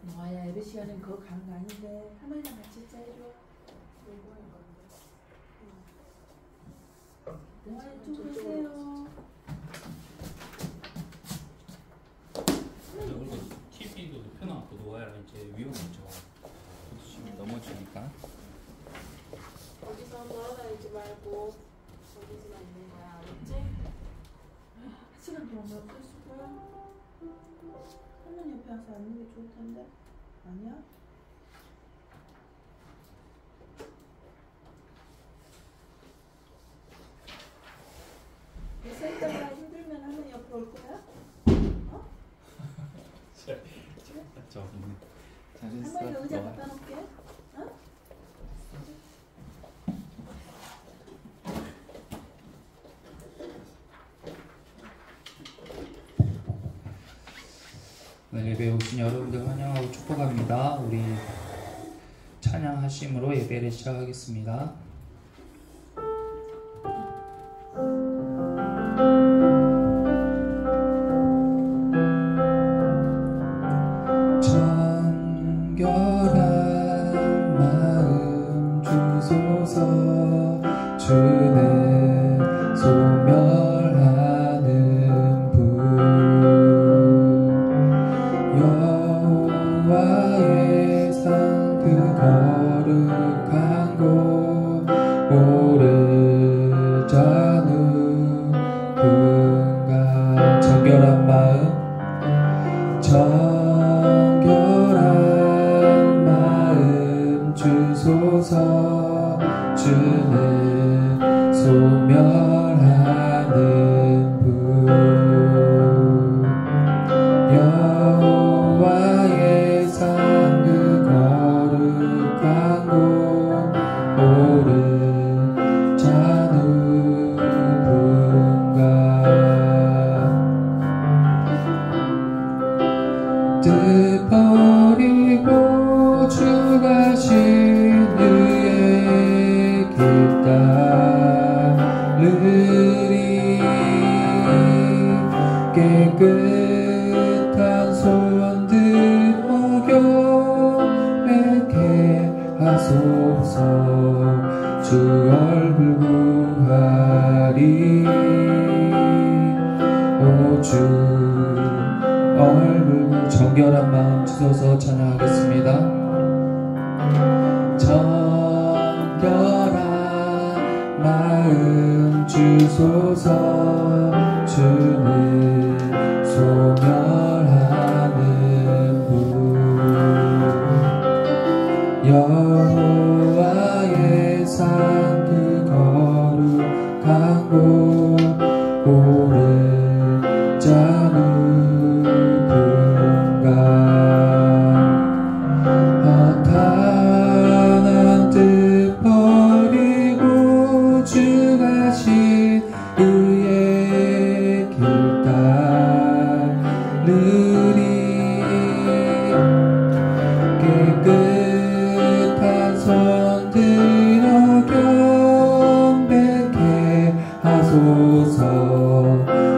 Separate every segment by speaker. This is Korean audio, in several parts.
Speaker 1: 영화야, 예배 시간은 그거 가는 거 아닌데 할머니랑 같이 짜해줘. 영화야 좀 보세요.
Speaker 2: 그리고 TV도 펴놔놓고 놓아야 이제 위험하죠. 지금 넘어지니까.
Speaker 3: 거기서 돌아다니지 말고 거기서만 있는 거야, 알았지?
Speaker 1: 한 시간 동안 몇 번 쓸 거야? 할머니 옆에 와서 앉는 게 좋을 텐데. 아니야? 서 있다가 힘들면 할머니 옆으로 올 거야? 어? 할머니가 의자 갖다 놓을게. 어?
Speaker 2: 오늘 예배 오신 여러분들 환영하고 축복합니다. 우리 찬양하심으로 예배를 시작하겠습니다. 정결한 마음 주소서. 주는 소멸하는 분. 여호와의 산 그 거룩한 곳. 오르자 누군가. 정결한 마음, 정결한 마음 주소서. 주는 소멸하는 분. 여호와의 산 그 거룩한 곳. 오르자 누군가. 뜻 버리고 주 가신 그의 길 따르리. 깨끗한 손 들어 경배케 하소서. 주 얼굴 구하리. 오 주 얼굴. 정결한 마음 주소서. 찬양하겠습니다. 정결한 마음 주소서. 주는 소멸하는 분. 여호와의 산 그 거룩한 곳. 오르자 누군가. 허탄한 뜻 버리고 주 가신 그의 길 따르리. 깨끗한 손 들어 경배케 하소서.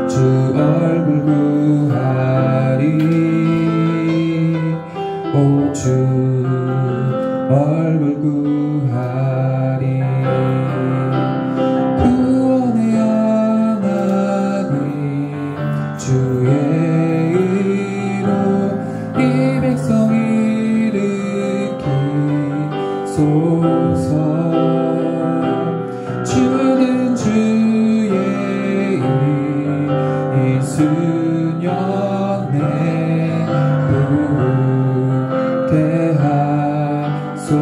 Speaker 2: 주 얼굴 구하리. 오 주 얼굴 구하리. 구원의 하나님 주의 의로 이 백성 일으키소서. 주는 주의 이 수년 내 부흥케 하소서.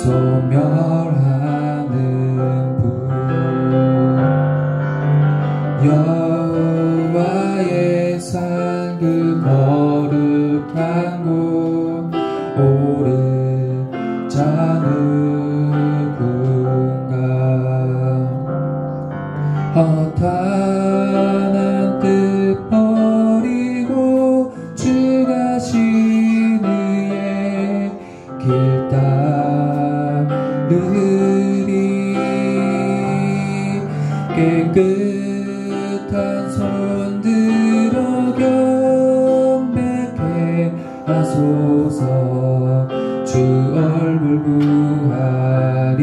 Speaker 4: 소멸하는 분 여호와의 살금 거룩한 곳 오른 자 누군가 허탄한 뜻 버리고 주 가신 의의 길 따르리 깨끗한 손 들어 경배케 하소서 주 얼굴 구하리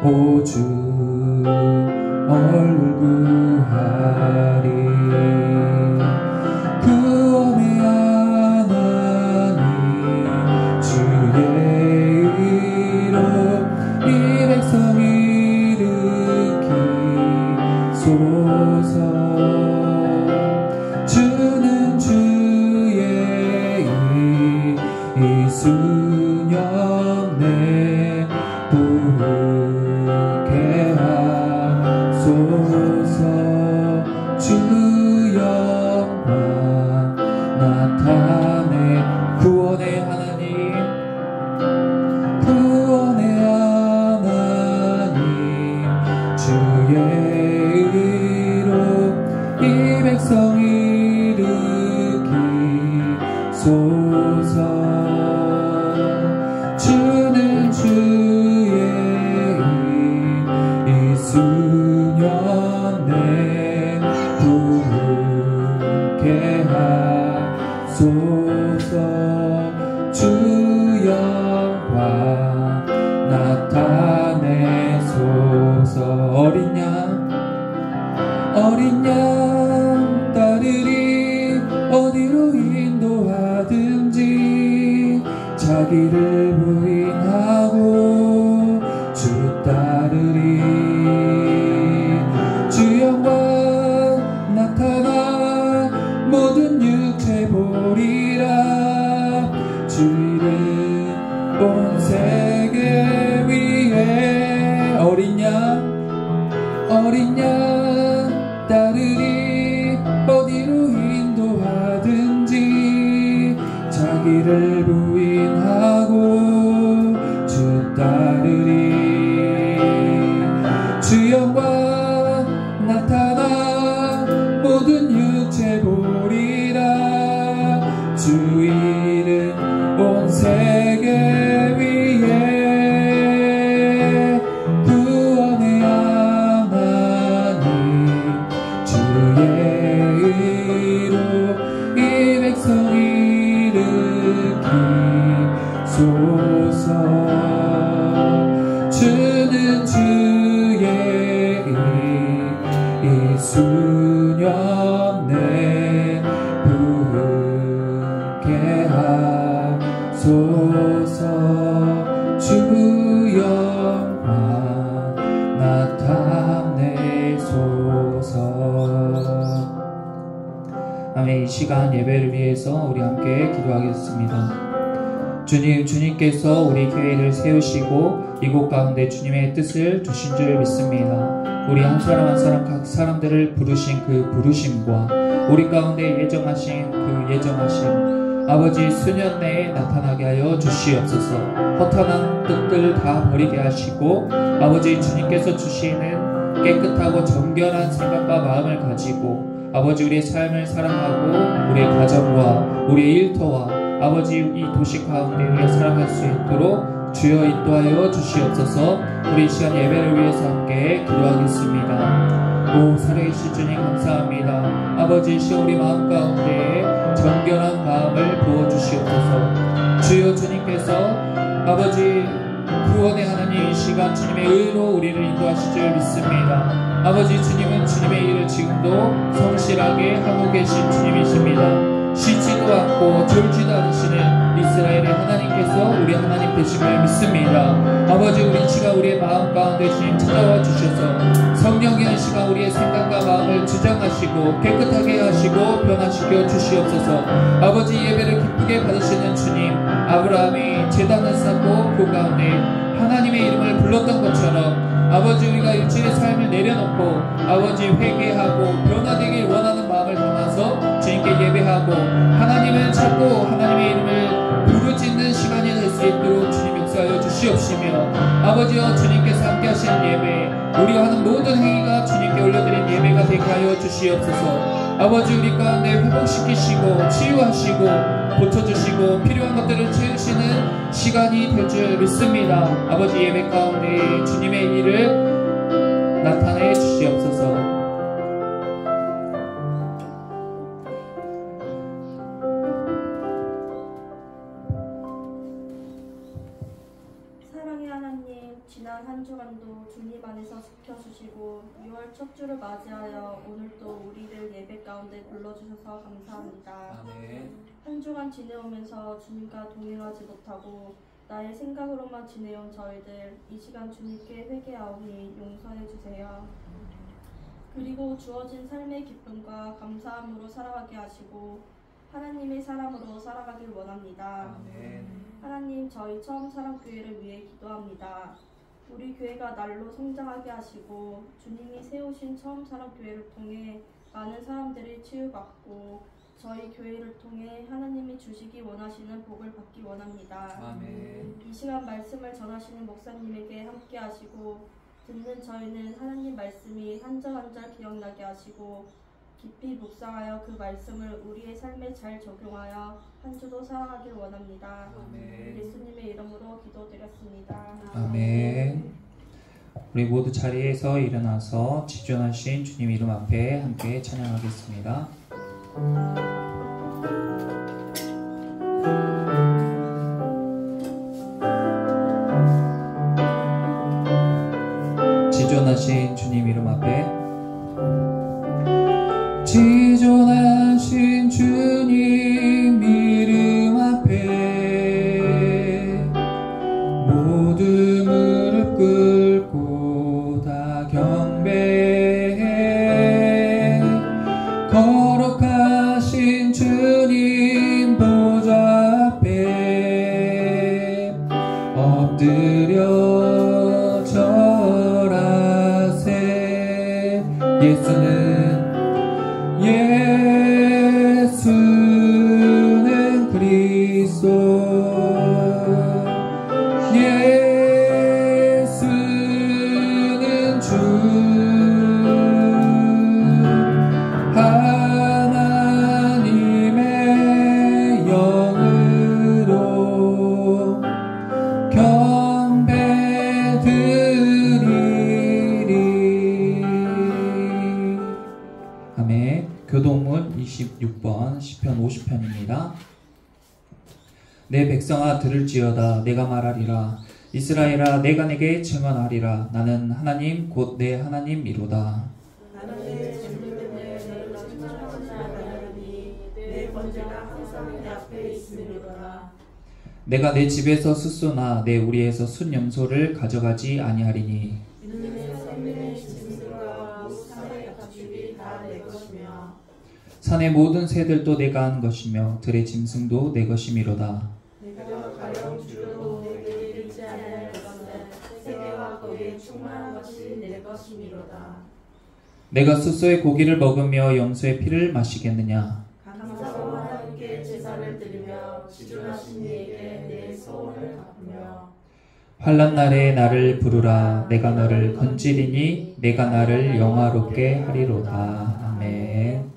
Speaker 4: 오 주 얼굴 구하리 구원의 하나님 주의 의로 이 백성 일으키소서 주는 주의 이 수년 내 부르게 하소서 주 영광 나타내 구원의 하나님 구원의 하나님 주의 의로 이 백성 일으키소서 주는 주의 이 수년 내 부르게 하소서 주 영광 나타내소서 어린 양 따르리 어디로 인도하든지 자기를 부인하고 주 따르리 주 영광 나타나 모든 육체 보리라 주 이름 온 세계 위에 어린 양 따르리 어디로 인도하든지 자기를 부인하고 주 따르리 주 영광 나타나 모든 육체 보리라 주 이름 온 세계 위에 구원의 하나님 주의 의로 이 백성 일으키소서 주는 주의 이 수년 내 부르게 하소서 주 영광 나타내소서. 아멘. 이 시간 예배를 위해서 우리 함께 기도하겠습니다. 주님께서 우리 교회를 세우시고 이곳 가운데 주님의 뜻을 두신 줄 믿습니다. 우리 한 사람 한 사람 각 사람들을 부르신 그 부르심과 우리 가운데 예정하신 그 예정하심 아버지 수년 내에 나타나게 하여 주시옵소서. 허탄한 뜻들을 다 버리게 하시고 아버지 주님께서 주시는 깨끗하고 정결한 생각과 마음을 가지고 아버지 우리의 삶을 사랑하고 우리의 가정과 우리의 일터와 아버지 이 도시 가운데 우리가 살아갈 수 있도록 주여 인도하여 주시옵소서. 우리 이 시간 예배를 위해서 함께 기도하겠습니다. 오 살아계신 주님 감사합니다. 아버지 이 시간 우리 마음 가운데 정결한 마음을 부어주시옵소서. 주여 주님께서 아버지 구원의 하나님 이 시간 주님의 의로 우리를 인도하실 줄 믿습니다. 아버지 주님은 주님의 일을 지금도 성실하게 하고 계신 주님이십니다. 쉬지도 않고 졸지도 않으시는 이스라엘의 하나님께서 우리 하나님 되심을 믿습니다. 아버지 우리 시간 우리의 마음 가운데 주님 찾아와 주셔서 성령의 시간 우리의 생각과 마음을 주장하시고 깨끗하게 하시고 변화시켜 주시옵소서. 아버지 예배를 기쁘게 받으시는 주님 아브라함이 제단을 이곳 가운데 하나님의 이름을 불렀던 것처럼 아버지 우리가 일주일의 삶을 내려놓고 아버지 회개하고 변화되길 원하는 마음을 담아서 주님께 예배하고 하나님을 찾고 하나님의 이름을 부르짖는 시간이 될 수 있도록 주님 역사하여 주시옵시며 아버지여 주님께서 함께 하시는 예배 우리가 하는 모든 행위가 주님께 올려드린 예배가 되게 하여 주시옵소서. 아버지 우리 가운데 회복시키시고 치유하시고 고쳐주시고 필요한 것들을 채우시는 시간이 될 줄 믿습니다. 아버지 예배 가운데 주님의 일을 나타내 주시옵소서.
Speaker 3: 사랑의 하나님, 지난 한 주간도 주님 안에서 지켜주시고 6월 첫 주를 맞이하여 오늘도 우리를 예배 가운데 불러주셔서 감사합니다.
Speaker 4: 아멘.
Speaker 3: 한 주간 지내오면서 주님과 동행하지 못하고 나의 생각으로만 지내온 저희들 이 시간 주님께 회개하오니 용서해 주세요. 그리고 주어진 삶의 기쁨과 감사함으로 살아가게 하시고 하나님의 사람으로 살아가길 원합니다.
Speaker 4: 아멘.
Speaker 3: 하나님, 저희 처음 사랑교회를 위해 기도합니다. 우리 교회가 날로 성장하게 하시고 주님이 세우신 처음 사랑교회를 통해 많은 사람들이 치유받고 저희 교회를 통해 하나님이 주시기 원하시는 복을 받기 원합니다.
Speaker 4: 아멘.
Speaker 3: 이 시간 말씀을 전하시는 목사님에게 함께 하시고 듣는 저희는 하나님 말씀이 한 절 한 절 기억나게 하시고 깊이 묵상하여 그 말씀을 우리의 삶에 잘 적용하여 한 주도 살아가길 원합니다.
Speaker 4: 아멘.
Speaker 3: 예수님의 이름으로 기도드렸습니다.
Speaker 4: 아멘. 우리 모두 자리에서 일어나서 지존하신 주님 이름 앞에 함께 찬양하겠습니다. 지존하신 주님 이름 앞에 지존하신 주님 이름 앞에 모두 무릎 꿇고 다 경배해 거룩하신 주님 보좌 앞에 엎드려 절하세. 예수는 그리스도 예수는 주 하나님의 영으로 경배드리리. 아멘. 교동문 26번 시편 50편입니다. 내 백성아 들을지어다. 내가 말하리라. 이스라엘아 내가 내게 증언하리라. 나는 하나님 곧 내 하나님이로다. 내가 내 집에서 숫소나 내 우리에서 숫염소를 가져가지 아니하리니 산의 모든 새들도 내가 한 것이며 들의 짐승도 내 것이미로다.
Speaker 1: 내가 가령 주려도 내게 이르지 아니할 것은 세계와 거기에 충만한 것이 내 것이미로다.
Speaker 4: 내가 숫소의 고기를 먹으며 염소의 피를 마시겠느냐.
Speaker 1: 감사로 하나님께 제사를 드리며 지존하신 이에게 내 소원을 갚으며
Speaker 4: 환난 날에 나를 부르라. 내가 너를 건지리니 내가 나를 영화롭게 하리로다. 아멘.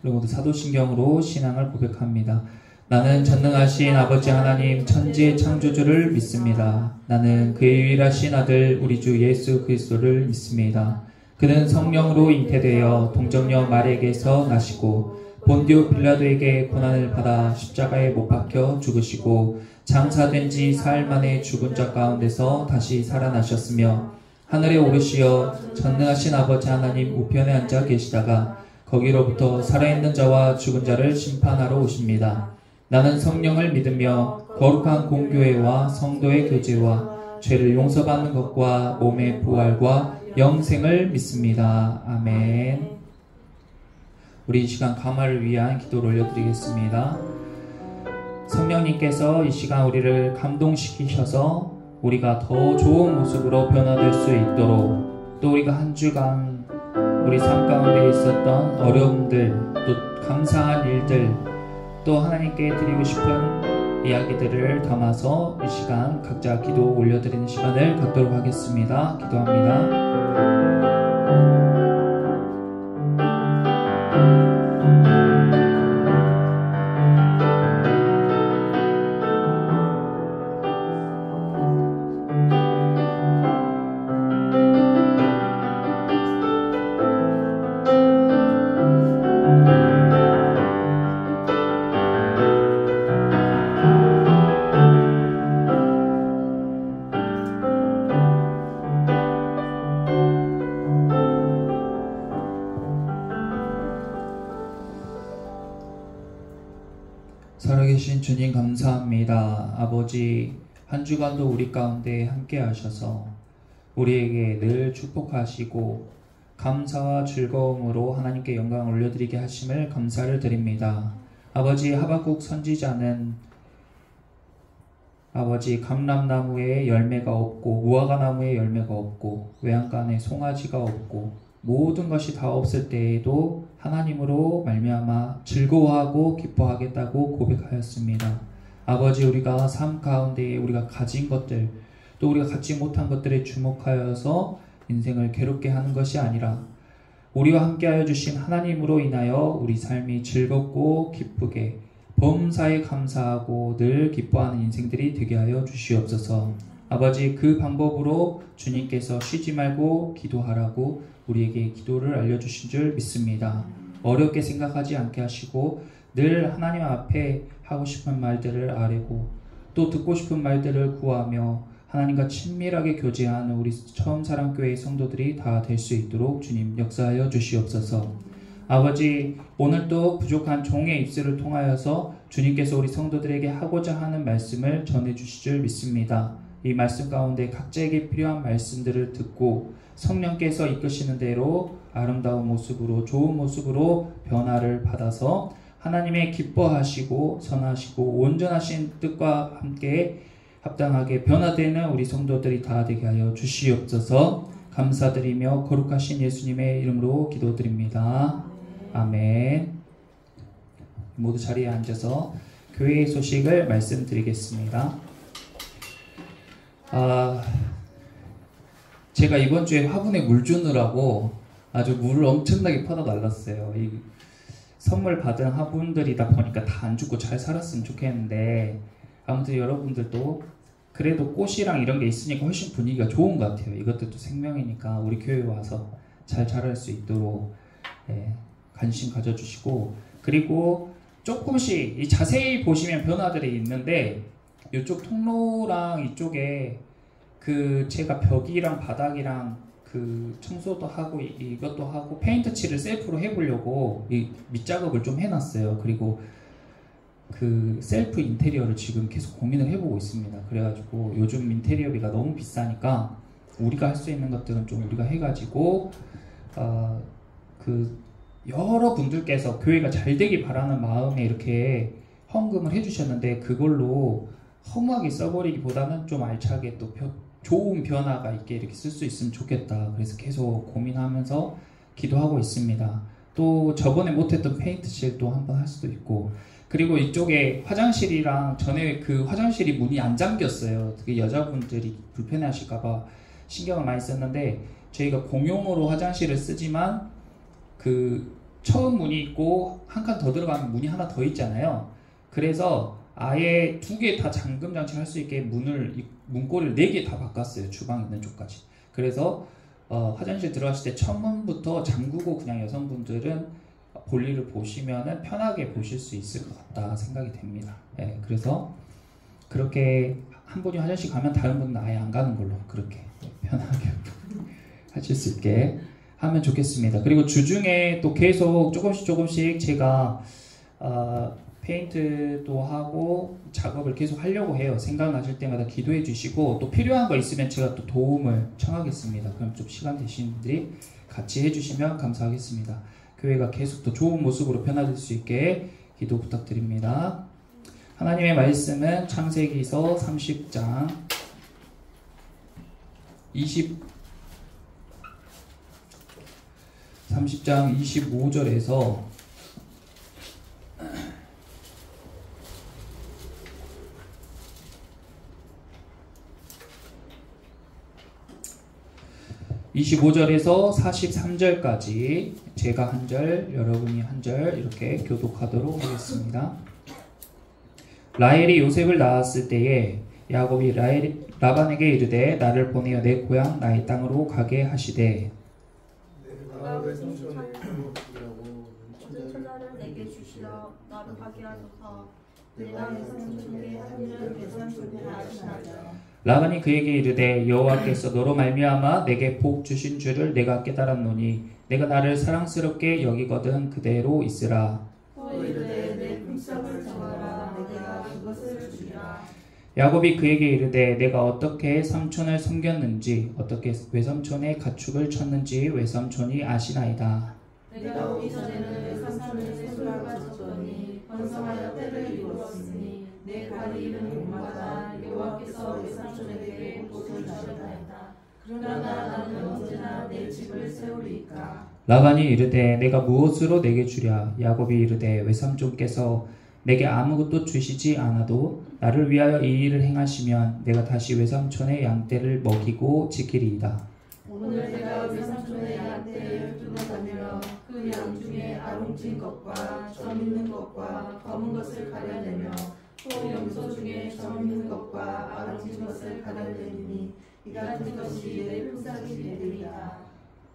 Speaker 4: 우리 모두 사도신경으로 신앙을 고백합니다. 나는 전능하신 아버지 하나님 천지의 창조주를 믿습니다. 나는 그의 유일하신 아들 우리 주 예수 그리스도를 믿습니다. 그는 성령으로 잉태되어 동정녀 마리에게서 나시고 본디오 빌라도에게 고난을 받아 십자가에 못 박혀 죽으시고 장사된 지 사흘 만에 죽은 자 가운데서 다시 살아나셨으며 하늘에 오르시어 전능하신 아버지 하나님 우편에 앉아 계시다가 거기로부터 살아있는 자와 죽은 자를 심판하러 오십니다. 나는 성령을 믿으며 거룩한 공교회와 성도의 교제와 죄를 용서받는 것과 몸의 부활과 영생을 믿습니다. 아멘. 우리 이 시간 감화를 위한 기도를 올려드리겠습니다. 성령님께서 이 시간 우리를 감동시키셔서 우리가 더 좋은 모습으로 변화될 수 있도록, 또 우리가 한 주간 우리 삶 가운데 있었던 어려움들, 또 감사한 일들, 또 하나님께 드리고 싶은 이야기들을 담아서 이 시간 각자 기도 올려드리는 시간을 갖도록 하겠습니다. 기도합니다. 살아계신 주님 감사합니다. 아버지, 한 주간도 우리 가운데 함께 하셔서 우리에게 늘 축복하시고 감사와 즐거움으로 하나님께 영광을 올려드리게 하심을 감사를 드립니다. 아버지, 하박국 선지자는 아버지 감람나무에 열매가 없고 무화과나무에 열매가 없고 외양간에 송아지가 없고 모든 것이 다 없을 때에도 하나님으로 말미암아 즐거워하고 기뻐하겠다고 고백하였습니다. 아버지, 우리가 삶 가운데 우리가 가진 것들, 또 우리가 갖지 못한 것들에 주목하여서 인생을 괴롭게 하는 것이 아니라 우리와 함께하여 주신 하나님으로 인하여 우리 삶이 즐겁고 기쁘게 범사에 감사하고 늘 기뻐하는 인생들이 되게 하여 주시옵소서. 아버지, 그 방법으로 주님께서 쉬지 말고 기도하라고 우리에게 기도를 알려주신 줄 믿습니다. 어렵게 생각하지 않게 하시고 늘 하나님 앞에 하고 싶은 말들을 아뢰고 또 듣고 싶은 말들을 구하며 하나님과 친밀하게 교제하는 우리 처음사랑교회의 성도들이 다 될 수 있도록 주님 역사하여 주시옵소서. 아버지, 오늘도 부족한 종의 입술을 통하여서 주님께서 우리 성도들에게 하고자 하는 말씀을 전해주실 줄 믿습니다. 이 말씀 가운데 각자에게 필요한 말씀들을 듣고 성령께서 이끄시는 대로 아름다운 모습으로, 좋은 모습으로 변화를 받아서 하나님의 기뻐하시고 선하시고 온전하신 뜻과 함께 합당하게 변화되는 우리 성도들이 다 되게 하여 주시옵소서. 감사드리며 거룩하신 예수님의 이름으로 기도드립니다. 아멘. 모두 자리에 앉아서 교회의 소식을 말씀드리겠습니다. 제가 이번 주에 화분에 물 주느라고 아주 물을 엄청나게 퍼다 날랐어요. 이 선물 받은 화분들이다 보니까 다 안 죽고 잘 살았으면 좋겠는데, 아무튼 여러분들도 그래도 꽃이랑 이런 게 있으니까 훨씬 분위기가 좋은 것 같아요. 이것들도 생명이니까 우리 교회에 와서 잘 자랄 수 있도록 관심 가져주시고, 그리고 조금씩 자세히 보시면 변화들이 있는데, 이쪽 통로랑 이쪽에 제가 벽이랑 바닥이랑 청소도 하고 이것도 하고 페인트 칠을 셀프로 해보려고 이 밑작업을 좀 해놨어요. 그리고 셀프 인테리어를 지금 계속 고민을 해보고 있습니다. 그래가지고 요즘 인테리어비가 너무 비싸니까 우리가 할 수 있는 것들은 좀 우리가 해가지고 여러분들께서 교회가 잘 되길 바라는 마음에 이렇게 헌금을 해주셨는데, 그걸로 허무하게 써버리기보다는 좀 알차게 또 좋은 변화가 있게 이렇게 쓸 수 있으면 좋겠다. 그래서 계속 고민하면서 기도하고 있습니다. 또 저번에 못했던 페인트 칠도 한번 할 수도 있고, 그리고 이쪽에 화장실이랑 전에 화장실이 문이 안 잠겼어요. 그게 여자분들이 불편해 하실까봐 신경을 많이 썼는데, 저희가 공용으로 화장실을 쓰지만 처음 문이 있고 한 칸 더 들어가면 문이 하나 더 있잖아요. 그래서 아예 2개 다 잠금 장치를 할 수 있게 문고리를 4개 다 바꿨어요. 주방 있는 쪽까지. 그래서 화장실 들어가실 때 첫문부터 잠그고 그냥 여성분들은 볼일을 보시면은 편하게 보실 수 있을 것 같다 생각이 됩니다. 그래서 그렇게 한 분이 화장실 가면 다른 분은 아예 안 가는 걸로 그렇게 편하게 하실 수 있게 하면 좋겠습니다. 그리고 주중에 또 계속 조금씩 제가 페인트도 하고 작업을 계속 하려고 해요. 생각나실 때마다 기도해 주시고, 또 필요한 거 있으면 제가 또 도움을 청하겠습니다. 그럼 좀 시간 되시는 분들이 같이 해주시면 감사하겠습니다. 교회가 계속 더 좋은 모습으로 변화될 수 있게 기도 부탁드립니다. 하나님의 말씀은 창세기서 30장 25절에서 25절에서 43절까지 제가 한 절, 여러분이 한 절 이렇게 교독하도록 하겠습니다. 라헬이 요셉을 낳았을 때에 야곱이 라반에게 이르되 나를 보내어 내 고향 나의 땅으로 가게 하시되
Speaker 3: 내가 외삼촌의 처자를 내게 주시어 나를 가게 하소서. 내가 외삼촌에게 하는 외삼촌의 아시나이다.
Speaker 4: 라반이 그에게 이르되 여호와께서 너로 말미암아 내게 복 주신 줄을 내가 깨달았노니 내가 나를 사랑스럽게 여기거든 그대로 있으라.
Speaker 1: 또 이르되 내 품삯을 정하라. 내가 그것을 주리라.
Speaker 4: 야곱이 그에게 이르되 내가 어떻게 삼촌을 섬겼는지 어떻게 외삼촌의 가축을 쳤는지 외삼촌이 아시나이다.
Speaker 1: 내가 오기 전에는 외삼촌의 세수를 가졌더니 번성하여 때를 이루었으니 내 발이 이른 곳마다 여호와께서 외삼촌에게 복을 주셨나이다. 그러나 나는 언제나 내 집을 세우리이까.
Speaker 4: 라반이 이르되 내가 무엇으로 내게 주랴. 야곱이 이르되 외삼촌께서 내게 아무것도 주시지 않아도 나를 위하여 이 일을 행하시면 내가 다시 외삼촌의 양떼를 먹이고 지키리이다.
Speaker 1: 오늘 내가 외삼촌의 양떼를 두고다니며 그 양 중에 아롱진 것과 점 있는 것과 검은 것을 가려내며 또 염소 중에 점 있는 것과 아롱진 것을 가려내니 이 같은 것이 내 품삯이 되리이다.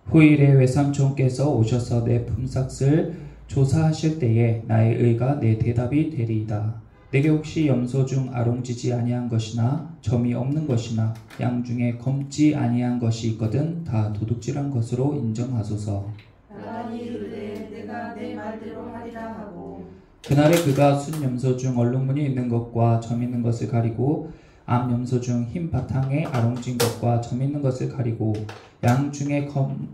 Speaker 4: 후일에 외삼촌께서 오셔서 내 품삯을 조사하실 때에 나의 의가 내 대답이 되리이다. 내게 혹시 염소 중 아롱지지 아니한 것이나 점이 없는 것이나 양 중에 검지 아니한 것이 있거든 다 도둑질한 것으로 인정하소서.
Speaker 1: 라반이 이르되 내가 내 말대로 하리라 하고
Speaker 4: 그날에 그가 순 염소 중 얼룩무늬 있는 것과 점 있는 것을 가리고 암 염소 중 흰 바탕에 아롱진 것과 점 있는 것을 가리고 양 중에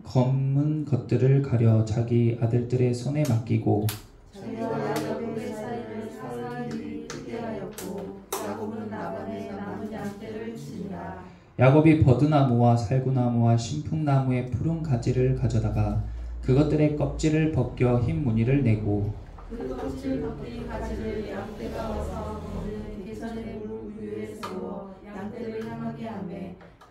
Speaker 4: 검은 것들을 가려 자기 아들들의 손에 맡기고
Speaker 1: 자기와 야곱의 사이를 사사일이 크게하였고 야곱은 라반의 남은 양떼를 치니라.
Speaker 4: 야곱이 버드나무와 살구나무와 신풍나무의 푸른 가지를 가져다가 그것들의 껍질을 벗겨 흰 무늬를 내고
Speaker 1: 그 껍질 벗긴 가지를 양떼가 와서 먹는 계선의 물 위에 세워 양떼를 향하게 하며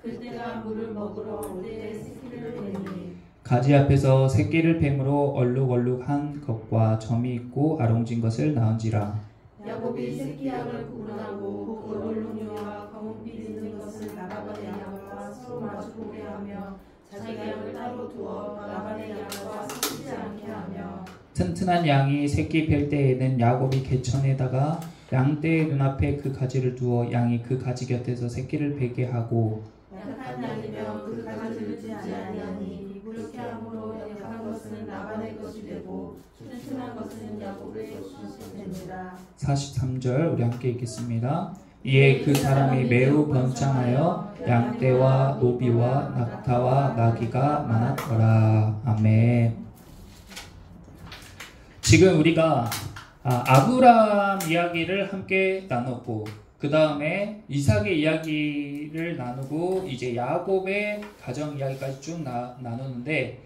Speaker 1: 그때가 물을 먹으러 올 때에 새끼를 베니
Speaker 4: 가지 앞에서 새끼를 뱀으로 얼룩얼룩한 것과 점이 있고 아롱진 것을 낳은지라.
Speaker 1: 야곱이 새끼 양을 구분하고 그 얼룩류와 검은빛 있는 것을 라반의 양과 서로 마주보게 하며 자기 양을 따로 두어 라반의 양과 섞이지 않게 하며
Speaker 4: 튼튼한 양이 새끼 뵐 때에는 야곱이 개천에다가 양떼의 눈앞에 그 가지를 두어 양이 그 가지 곁에서 새끼를 베게 하고
Speaker 1: 약한 양이면 그 가지를 두지 아니하니 그렇게 함으로 약한 것은 라반의 것이 되고 튼튼한 것은 야곱의 것이 되니라.
Speaker 4: 43절 우리 함께 읽겠습니다. 이에 그 사람이 매우 번창하여 양떼와 노비와 낙타와 나귀가 많았더라. 아멘. 지금 우리가 아브라함 이야기를 함께 나눴고 그 다음에 이삭의 이야기를 나누고 이제 야곱의 가정 이야기까지 쭉 나누는데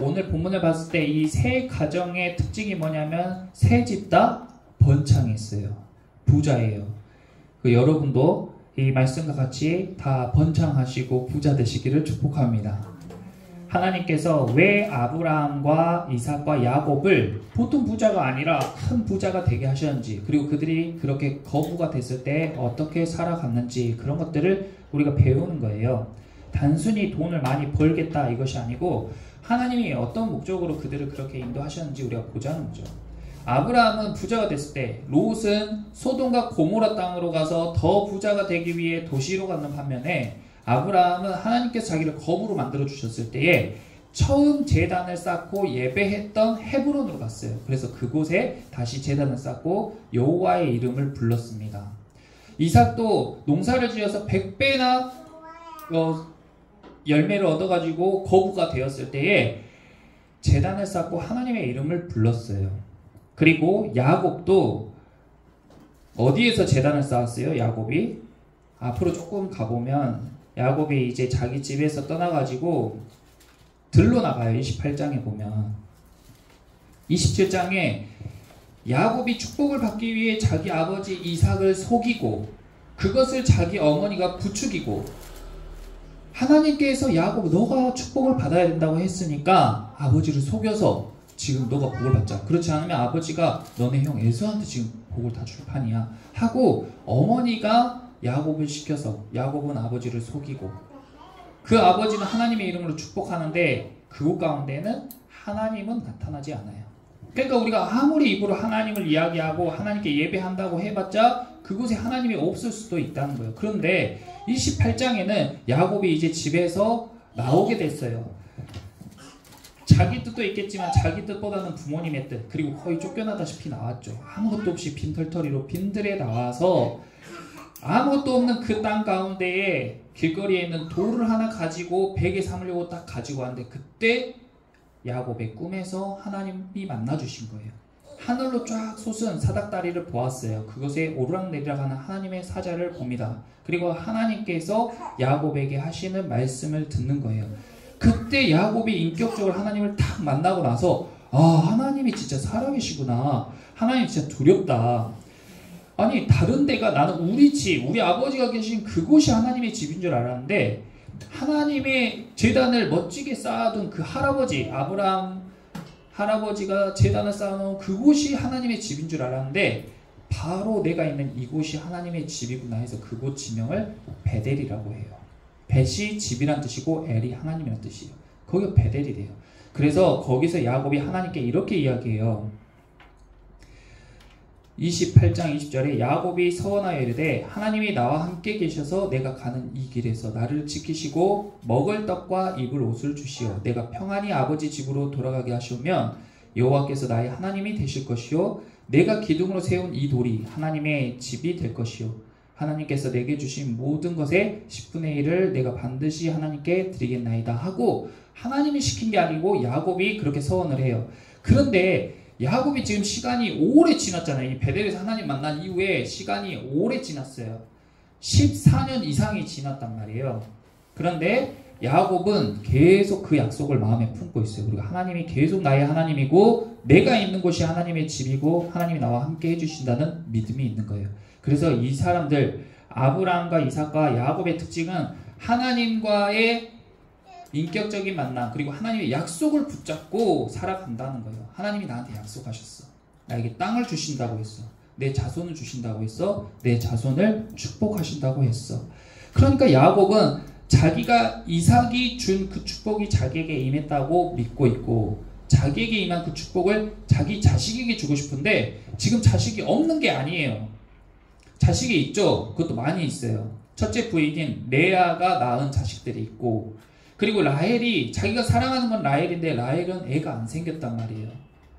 Speaker 4: 오늘 본문을 봤을 때 이 세 가정의 특징이 뭐냐면 세 집 다 번창했어요. 부자예요. 여러분도 이 말씀과 같이 다 번창하시고 부자 되시기를 축복합니다. 하나님께서 왜 아브라함과 이삭과 야곱을 보통 부자가 아니라 큰 부자가 되게 하셨는지 그리고 그들이 그렇게 거부가 됐을 때 어떻게 살아갔는지 그런 것들을 우리가 배우는 거예요. 단순히 돈을 많이 벌겠다 이것이 아니고 하나님이 어떤 목적으로 그들을 그렇게 인도하셨는지 우리가 보자는 거죠. 아브라함은 부자가 됐을 때 롯은 소돔과 고모라 땅으로 가서 더 부자가 되기 위해 도시로 가는 반면에 아브라함은 하나님께서 자기를 거부로 만들어 주셨을 때에 처음 제단을 쌓고 예배했던 헤브론으로 갔어요. 그래서 그곳에 다시 제단을 쌓고 여호와의 이름을 불렀습니다. 이삭도 농사를 지어서 100배나 열매를 얻어가지고 거부가 되었을 때에 제단을 쌓고 하나님의 이름을 불렀어요. 그리고 야곱도 어디에서 제단을 쌓았어요? 야곱이? 앞으로 조금 가보면 야곱이 이제 자기 집에서 떠나가지고 들로 나가요. 28장에 보면 27장에 야곱이 축복을 받기 위해 자기 아버지 이삭을 속이고 그것을 자기 어머니가 부추기고 하나님께서 야곱 너가 축복을 받아야 된다고 했으니까 아버지를 속여서 지금 너가 복을 받자. 그렇지 않으면 아버지가 너네 형 에서한테 지금 복을 다 줄 판이야 하고 어머니가 야곱을 시켜서 야곱은 아버지를 속이고 그 아버지는 하나님의 이름으로 축복하는데 그곳 가운데는 하나님은 나타나지 않아요. 그러니까 우리가 아무리 입으로 하나님을 이야기하고 하나님께 예배한다고 해봤자 그곳에 하나님이 없을 수도 있다는 거예요. 그런데 28장에는 야곱이 이제 집에서 나오게 됐어요. 자기 뜻도 있겠지만 자기 뜻보다는 부모님의 뜻 그리고 거의 쫓겨나다시피 나왔죠. 아무것도 없이 빈털터리로 빈들에 나와서 아무것도 없는 그 땅 가운데에 길거리에 있는 돌을 하나 가지고 베개 삼으려고 딱 가지고 왔는데 그때 야곱의 꿈에서 하나님이 만나주신 거예요. 하늘로 쫙 솟은 사닥다리를 보았어요. 그것에 오르락내리락 하는 하나님의 사자를 봅니다. 그리고 하나님께서 야곱에게 하시는 말씀을 듣는 거예요. 그때 야곱이 인격적으로 하나님을 딱 만나고 나서 아 하나님이 진짜 살아계시구나. 하나님 진짜 두렵다. 아니 다른 데가 나는 우리 집 우리 아버지가 계신 그곳이 하나님의 집인 줄 알았는데 하나님의 제단을 멋지게 쌓아둔 그 할아버지 아브라함 할아버지가 제단을 쌓아놓은 그곳이 하나님의 집인 줄 알았는데 바로 내가 있는 이곳이 하나님의 집이구나 해서 그곳 지명을 베델이라고 해요. 벳이 집이란 뜻이고 엘이 하나님이란 뜻이에요. 거기가 베델이 돼요. 그래서 거기서 야곱이 하나님께 이렇게 이야기해요. 28장 20절에 야곱이 서원하여 이르되 하나님이 나와 함께 계셔서 내가 가는 이 길에서 나를 지키시고 먹을 떡과 입을 옷을 주시오. 내가 평안히 아버지 집으로 돌아가게 하시오면 여호와께서 나의 하나님이 되실 것이요 내가 기둥으로 세운 이 돌이 하나님의 집이 될 것이요 하나님께서 내게 주신 모든 것의 10분의 1을 내가 반드시 하나님께 드리겠나이다 하고 하나님이 시킨 게 아니고 야곱이 그렇게 서원을 해요. 그런데 야곱이 지금 시간이 오래 지났잖아요. 이 베델에서 하나님 만난 이후에 시간이 오래 지났어요. 14년 이상이 지났단 말이에요. 그런데 야곱은 계속 그 약속을 마음에 품고 있어요. 그리고 하나님이 계속 나의 하나님이고 내가 있는 곳이 하나님의 집이고 하나님이 나와 함께 해주신다는 믿음이 있는 거예요. 그래서 이 사람들 아브라함과 이삭과 야곱의 특징은 하나님과의 인격적인 만남 그리고 하나님의 약속을 붙잡고 살아간다는 거예요. 하나님이 나한테 약속하셨어. 나에게 땅을 주신다고 했어. 내 자손을 주신다고 했어. 내 자손을 축복하신다고 했어. 그러니까 야곱은 자기가 이삭이 준 그 축복이 자기에게 임했다고 믿고 있고 자기에게 임한 그 축복을 자기 자식에게 주고 싶은데 지금 자식이 없는 게 아니에요. 자식이 있죠. 그것도 많이 있어요. 첫째 부인인 레아가 낳은 자식들이 있고 그리고 라헬이 자기가 사랑하는 건 라헬인데 라헬은 애가 안 생겼단 말이에요.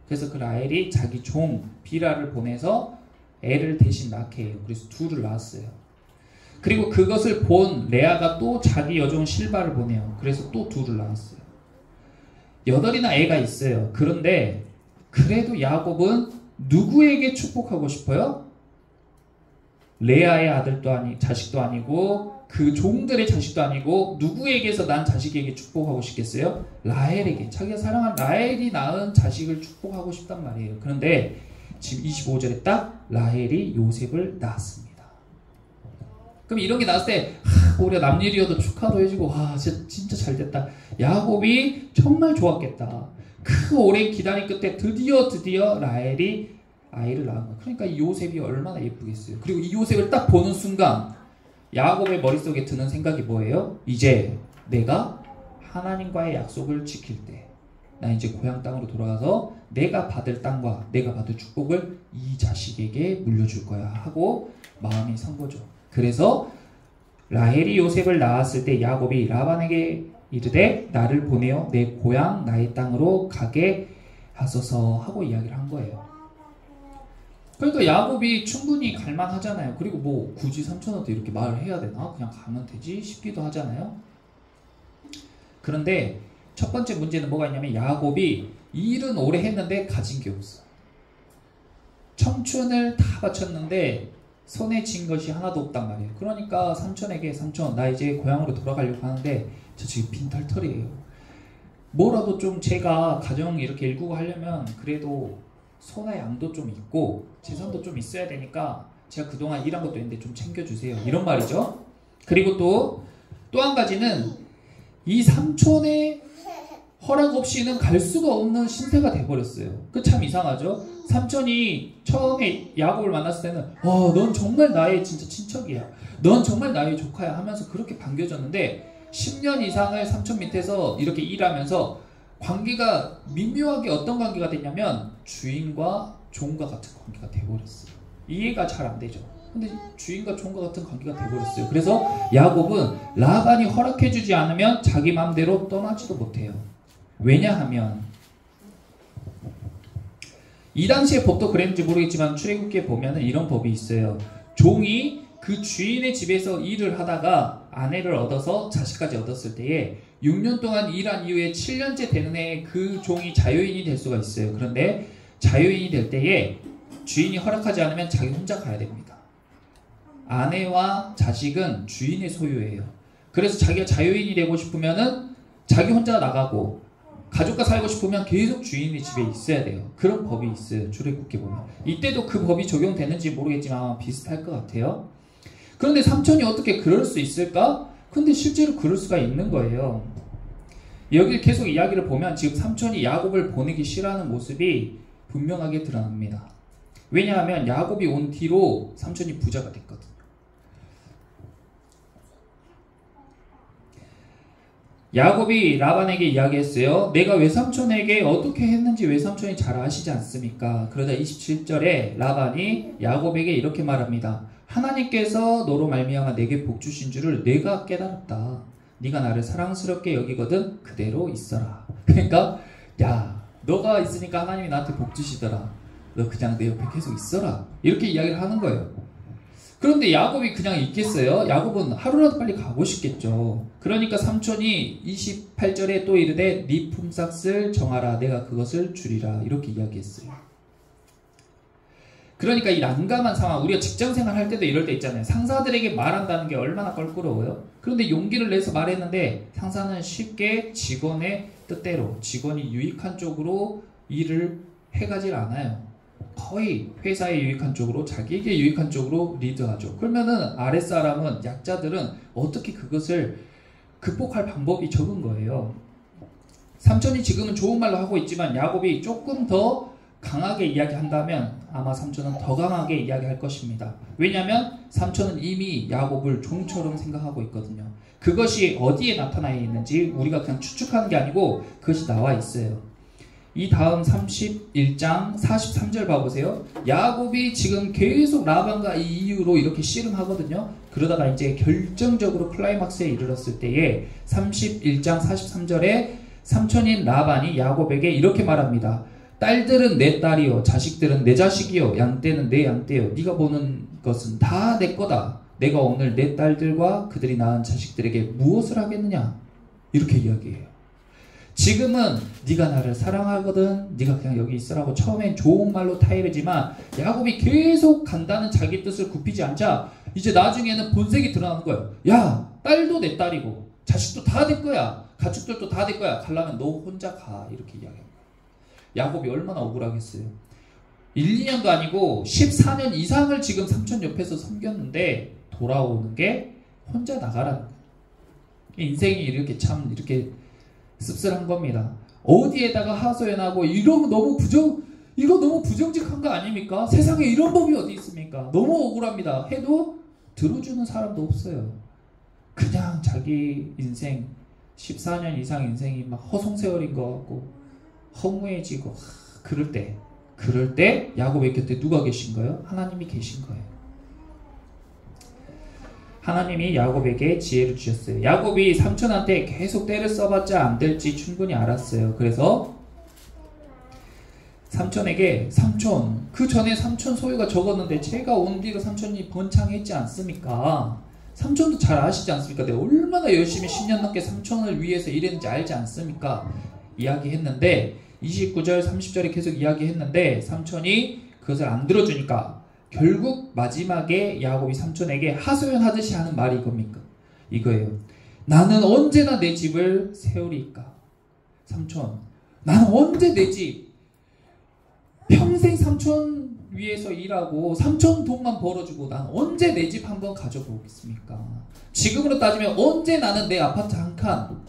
Speaker 4: 그래서 그 라헬이 자기 종 비라를 보내서 애를 대신 낳게 해요. 그래서 둘을 낳았어요. 그리고 그것을 본 레아가 또 자기 여종 실바를 보내요. 그래서 또 둘을 낳았어요. 8이나 애가 있어요. 그런데 그래도 야곱은 누구에게 축복하고 싶어요? 레아의 아들도 자식도 아니고 그 종들의 자식도 아니고 누구에게서 난 자식에게 축복하고 싶겠어요? 라헬에게. 자기가 사랑한 라헬이 낳은 자식을 축복하고 싶단 말이에요. 그런데 지금 25절에 딱 라헬이 요셉을 낳았습니다. 그럼 이런 게 나왔을 때 우리가 남일이어도 축하도 해주고 와 진짜 잘됐다. 야곱이 정말 좋았겠다. 그 오랜 기다림 끝에 드디어 라헬이 아이를 낳은 거예요. 그러니까 이 요셉이 얼마나 예쁘겠어요. 그리고 이 요셉을 딱 보는 순간 야곱의 머릿속에 드는 생각이 뭐예요? 이제 내가 하나님과의 약속을 지킬 때 나 이제 고향 땅으로 돌아가서 내가 받을 땅과 내가 받을 축복을 이 자식에게 물려줄 거야 하고 마음이 선 거죠. 그래서 라헬이 요셉을 낳았을 때 야곱이 라반에게 이르되 나를 보내어 내 고향 나의 땅으로 가게 하소서 하고 이야기를 한 거예요. 그러니까 야곱이 충분히 갈만하잖아요. 그리고 뭐 굳이 삼촌한테 이렇게 말을 해야 되나? 그냥 가면 되지 싶기도 하잖아요. 그런데 첫 번째 문제는 뭐가 있냐면 야곱이 일은 오래 했는데 가진 게 없어. 청춘을 다 바쳤는데 손에 쥔 것이 하나도 없단 말이에요. 그러니까 삼촌에게 삼촌 나 이제 고향으로 돌아가려고 하는데 저 지금 빈털털이에요. 뭐라도 좀 제가 가정 이렇게 일구고 하려면 그래도 손에 양도 좀 있고 재산도 좀 있어야 되니까 제가 그동안 일한 것도 있는데 좀 챙겨주세요. 이런 말이죠. 그리고 또 한 가지는 이 삼촌의 허락 없이는 갈 수가 없는 신세가 돼버렸어요. 그 참 이상하죠. 삼촌이 처음에 야곱을 만났을 때는 넌 정말 나의 진짜 친척이야. 넌 정말 나의 조카야 하면서 그렇게 반겨줬는데 10년 이상을 삼촌 밑에서 이렇게 일하면서 관계가 미묘하게 어떤 관계가 됐냐면 주인과 종과 같은 관계가 돼버렸어요. 이해가 잘 안 되죠. 근데 주인과 종과 같은 관계가 돼버렸어요. 그래서 야곱은 라반이 허락해주지 않으면 자기 마음대로 떠나지도 못해요. 왜냐하면 이 당시의 법도 그랬는지 모르겠지만 출애굽기에 보면은 이런 법이 있어요. 종이 그 주인의 집에서 일을 하다가 아내를 얻어서 자식까지 얻었을 때에 6년 동안 일한 이후에 7년째 되는 해에 그 종이 자유인이 될 수가 있어요. 그런데 자유인이 될 때에 주인이 허락하지 않으면 자기 혼자 가야 됩니다. 아내와 자식은 주인의 소유예요. 그래서 자기가 자유인이 되고 싶으면은 자기 혼자 나가고 가족과 살고 싶으면 계속 주인의 집에 있어야 돼요. 그런 법이 있어요. 출애굽기 보면. 이때도 그 법이 적용되는지 모르겠지만 비슷할 것 같아요. 그런데 삼촌이 어떻게 그럴 수 있을까? 근데 실제로 그럴 수가 있는 거예요. 여기 계속 이야기를 보면 지금 삼촌이 야곱을 보내기 싫어하는 모습이 분명하게 드러납니다. 왜냐하면 야곱이 온 뒤로 삼촌이 부자가 됐거든요. 야곱이 라반에게 이야기했어요. 내가 외삼촌에게 어떻게 했는지 외삼촌이 잘 아시지 않습니까? 그러자 27절에 라반이 야곱에게 이렇게 말합니다. 하나님께서 너로 말미암아 내게 복 주신 줄을 내가 깨달았다. 네가 나를 사랑스럽게 여기거든 그대로 있어라. 그러니까 야 너가 있으니까 하나님이 나한테 복 주시더라. 너 그냥 내 옆에 계속 있어라. 이렇게 이야기를 하는 거예요. 그런데 야곱이 그냥 있겠어요? 야곱은 하루라도 빨리 가고 싶겠죠. 그러니까 삼촌이 28절에 또 이르되 네 품삯을 정하라. 내가 그것을 주리라. 이렇게 이야기했어요. 그러니까 이 난감한 상황, 우리가 직장생활 할 때도 이럴 때 있잖아요. 상사들에게 말한다는 게 얼마나 껄끄러워요. 그런데 용기를 내서 말했는데 상사는 쉽게 직원의 뜻대로, 직원이 유익한 쪽으로 일을 해가질 않아요. 거의 회사에 유익한 쪽으로, 자기에게 유익한 쪽으로 리드하죠. 그러면은 아랫사람은, 약자들은 어떻게 그것을 극복할 방법이 적은 거예요. 삼촌이 지금은 좋은 말로 하고 있지만 야곱이 조금 더 강하게 이야기한다면 아마 삼촌은 더 강하게 이야기할 것입니다. 왜냐하면 삼촌은 이미 야곱을 종처럼 생각하고 있거든요. 그것이 어디에 나타나 있는지 우리가 그냥 추측하는 게 아니고 그것이 나와 있어요. 이 다음 31장 43절 봐보세요. 야곱이 지금 계속 라반과 이 이유로 이렇게 씨름하거든요. 그러다가 이제 결정적으로 클라이막스에 이르렀을 때에 31장 43절에 삼촌인 라반이 야곱에게 이렇게 말합니다. 딸들은 내 딸이요, 자식들은 내 자식이요, 양떼는 내 양떼요. 네가 보는 것은 다 내 거다. 내가 오늘 내 딸들과 그들이 낳은 자식들에게 무엇을 하겠느냐? 이렇게 이야기해요. 지금은 네가 나를 사랑하거든, 네가 그냥 여기 있으라고 처음엔 좋은 말로 타이르지만 야곱이 계속 간다는 자기 뜻을 굽히지 않자 이제 나중에는 본색이 드러나는 거예요. 야, 딸도 내 딸이고 자식도 다 내 거야, 가축들도 다 내 거야. 가려면 너 혼자 가. 이렇게 이야기합니다. 야곱이 얼마나 억울하겠어요. 1, 2년도 아니고 14년 이상을 지금 삼촌 옆에서 섬겼는데 돌아오는 게 혼자 나가라는 거예요. 인생이 이렇게 참 이렇게 씁쓸한 겁니다. 어디에다가 하소연하고 이거 너무 부정직한 거 아닙니까? 세상에 이런 법이 어디 있습니까? 너무 억울합니다. 해도 들어주는 사람도 없어요. 그냥 자기 인생 14년 이상 인생이 막 허송세월인 것 같고 허무해지고 그럴 때 야곱의 곁에 누가 계신 거예요? 하나님이 계신 거예요. 하나님이 야곱에게 지혜를 주셨어요. 야곱이 삼촌한테 계속 때를 써봤자 안 될지 충분히 알았어요. 그래서 삼촌에게 삼촌, 그 전에 삼촌 소유가 적었는데 제가 온 뒤로 삼촌이 번창했지 않습니까? 삼촌도 잘 아시지 않습니까? 내가 얼마나 열심히 10년 넘게 삼촌을 위해서 일했는지 알지 않습니까? 이야기했는데 29절 30절에 계속 이야기했는데 삼촌이 그것을 안 들어주니까 결국 마지막에 야곱이 삼촌에게 하소연하듯이 하는 말이 이겁니까? 이거예요. 나는 언제나 내 집을 세우리까? 삼촌, 나는 언제 내 집, 평생 삼촌 위해서 일하고 삼촌 돈만 벌어주고 난 언제 내 집 한번 가져보겠습니까? 지금으로 따지면 언제 나는 내 아파트 한 칸,